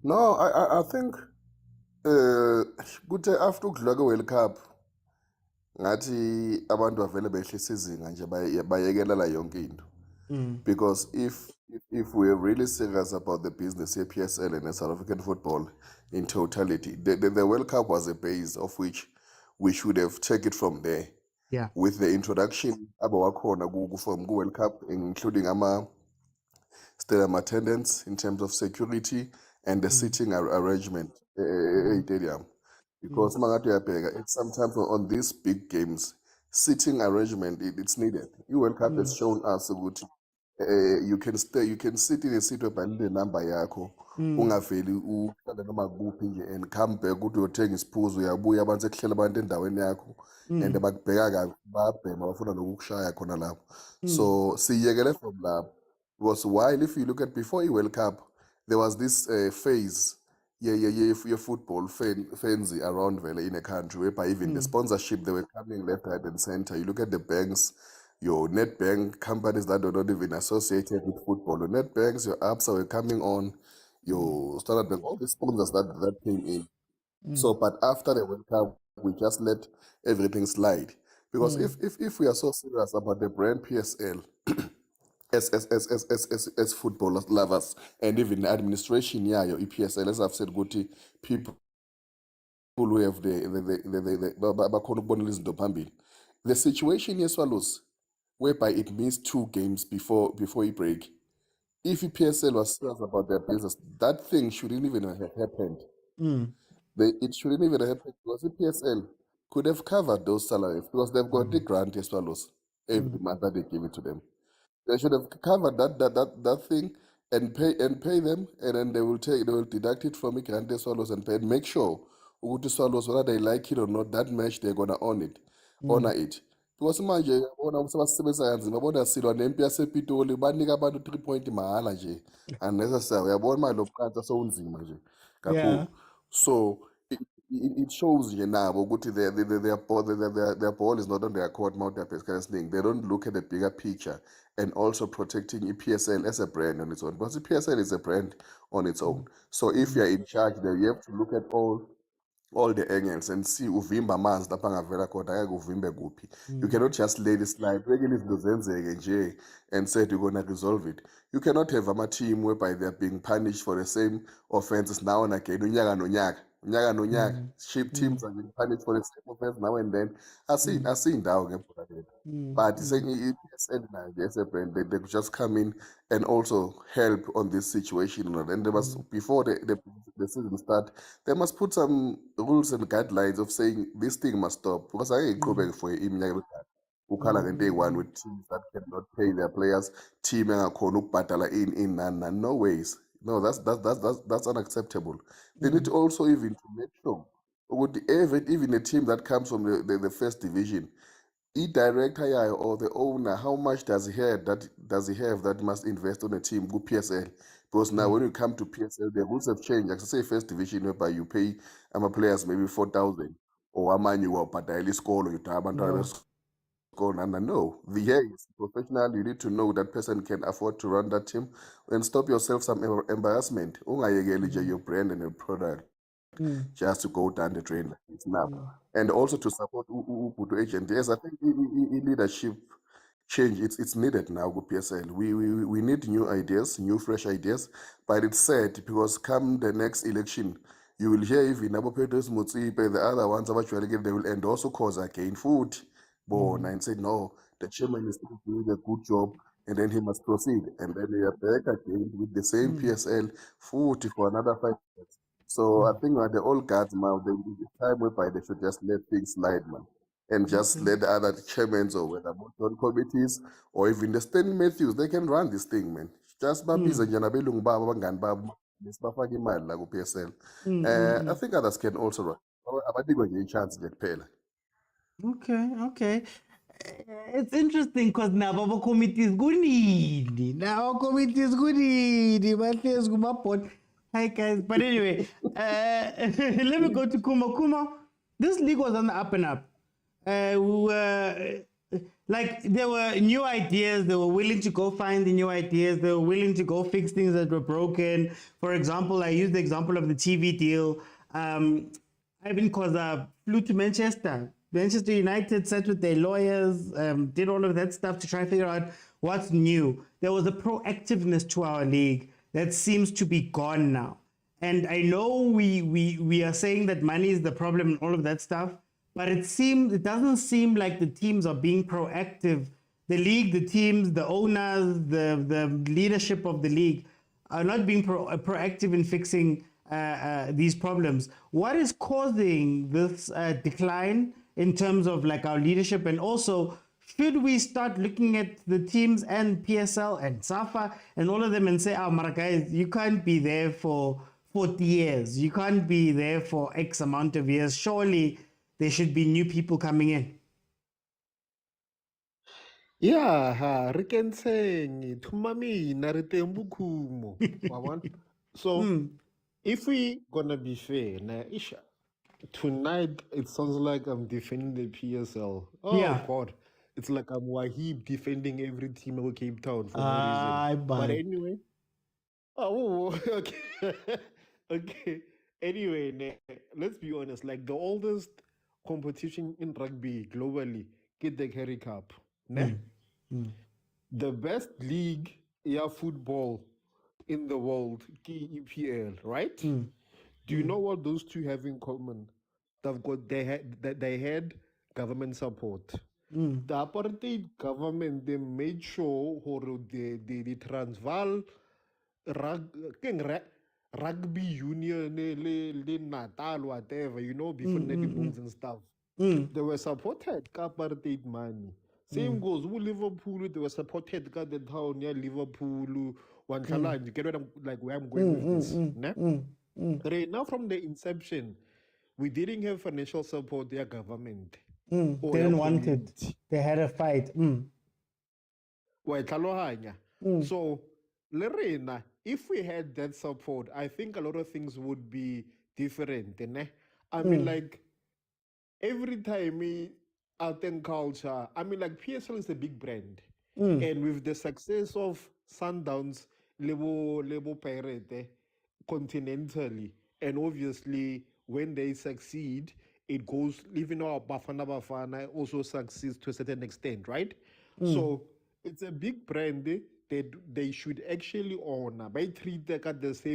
No, I think kuthe after ukudlula kwe-World Cup ngathi abantu bavele behlisa izinga nje bayekelela yonke into. Because if we're really serious about the business here, PSL and South African football in totality, the World Cup was a base of which we should have taken it from there. Yeah. With the introduction abawakhona from World Cup, including stadium attendance in terms of security and the seating arrangement stadium. Because it's sometimes on these big games, seating arrangement it's needed. World Cup has shown us you can sit in a seat webhalile number yakho ungaveli uhlale noma kuphi nje and come back ukuthi uyothenga isiphuzo uyabuya abantu sekuhlela abantu endaweni yakho and bakubheka kabi bayabhema bafuna nokukushaya khona lapho. So siyekele from lapho, because while if you look at before i-World Cup there was this phase your football frenzy around vele in a country whereby even the sponsorship they were coming left, right and center. You look at the banks, your net bank companies that are not even associated with football, your net banks, your apps were coming on, your Standard Bank, all the sponsors that came in. So, but after the World Cup, we just let everything slide. Because if we are so serious about the brand PSL, as football lovers and even administration, your EPSL, as I've said, good people who have the situation here swallows, whereby it means 2 games before a break. If EPSL was serious about their business, that thing shouldn't even have happened. It shouldn't even have happened because EPSL could have covered those salaries because they've got the grant as swallows every month that they give it to them. They should have covered that thing and pay them, and then they will deduct it from the grant as swallows and pay and make sure Swallows, whether they like it or not, that match they're gonna honor it. because manje yabona sebasebenzisa kanzima yabona silwa nempi yasePitoli banika abantu 3 point mahala nje unnecessary yabona manje lo mqansa sowunzima nje Yeah. kakhulu so it shows nje nabo ukuthi their ball is not on their court mount thing. They don't look at the bigger picture and also protecting PSL as a brand on its own because PSL is a brand on its own. So if you're in charge there, you have to look at all the angles and see uvimba amanzi lapha angavela khona akeke uvimbe kuphi. You cannot just let it slide bekele izinto zenzeke nje and said you're going to resolve it. You cannot have a team whereby they're being punished for the same offenses now and again unyaka nonyaka ship teams are being punished for the same offense now and then asindawo ngebhola lethu. But saying EPSL now as a brand they could just come in and also help on this situation and they must before the season start they must put some rules and guidelines of saying this thing must stop because I ain't going for iminyaka emidala ukhala ngento eyi-1 with teams that cannot pay their players team engakhona ukubhadala in no ways no that's unacceptable. They need also even to make sure ukuthi even a team that comes from the first division director yayo or the owner how much does he have that must invest on a team ku PSL because now when you come to PSL the rules have changed like say first division whereby you pay players maybe 4,000 or amanye wabhadala isikolo yodwa abantwana besikolo no here is professional you need to know that person can afford to run that team and stop yourself some embarrassment ungayekeli nje your brand and your product just to go down the drain like it's now. And also to support Ubudu agent. Yes, I think leadership change it's needed now with PSL. We need new ideas, new fresh ideas. But it's sad because come the next election, you will hear even Nabo Peters Mutsipe, the other ones eventually they will end also cause again food. And say no, the chairman is doing a good job and then he must proceed. And then they are back again with the same PSL food for another 5 years. So I think the old guards now, the time whereby they should just let things slide, man, and just let the other chairmen or whether on committees or even the Stanley Matthews, they can run this thing, man. Just babiza nje nabelungu babo abangani babo besibafaka imali la ku PSL. I think others can also run. Abadikwe nje i-chance nje kuphela. Okay. It's interesting because now our committee is good. Now our committee is good. Matthias Gumapot. Hi guys. But anyway, let me go to Kuma. Kuma, this league was on the up and up. We were like there were new ideas. They were willing to go find the new ideas. They were willing to go fix things that were broken. For example, I used the example of the TV deal. Ivan Koza flew to Manchester. Manchester United sat with their lawyers, did all of that stuff to try and figure out what's new. There was a proactiveness to our league that seems to be gone now. And I know we are saying that money is the problem and all of that stuff, but it doesn't seem like the teams are being proactive. The league, the teams, the owners, the leadership of the league are not being proactive in fixing these problems. What is causing this decline in terms of like our leadership? And also, should we start looking at the teams and PSL and SAFA and all of them and say, Mara guys, you can't be there for 40 years. You can't be there for X amount of years. Surely there should be new people coming in. Yeah, re kentse thuma mina re teng bokhumo wa bona. So if we gonna be fair na isha tonight it sounds like I'm defending the PSL. Oh Yeah. God, it's like I'm Wahib defending every team of Cape Town for no reason. But anyway, okay. Okay. Anyway, let's be honest. Like the oldest competition in rugby globally, get the Kerry Cup. Ne? The best league, football in the world, EPL, right? Do you know what those two have in common? They had government support. The apartheid government, they made sure the Transvaal rugby union, le Natal, whatever, before Netty Bulls and stuff. They were supported apartheid money. Same goes with Liverpool. They were supported by the town near Liverpool. One challenge. You get what where I'm going with this. Right now, from the inception, we didn't have financial support their government. o Didn't ya want it. community. They had a fight. Wa e tlhalohanya? So le rena, if we had that support, I think a lot of things would be different, ne? I mean, like every time art and culture, I mean, like PSL is a big brand, and with the success of Sundowns, Lebo Pirate continentally, and obviously when they succeed, it goes. Even our Bafana also succeeds to a certain extent, right? So it's a big brand that they should actually honor by treat the same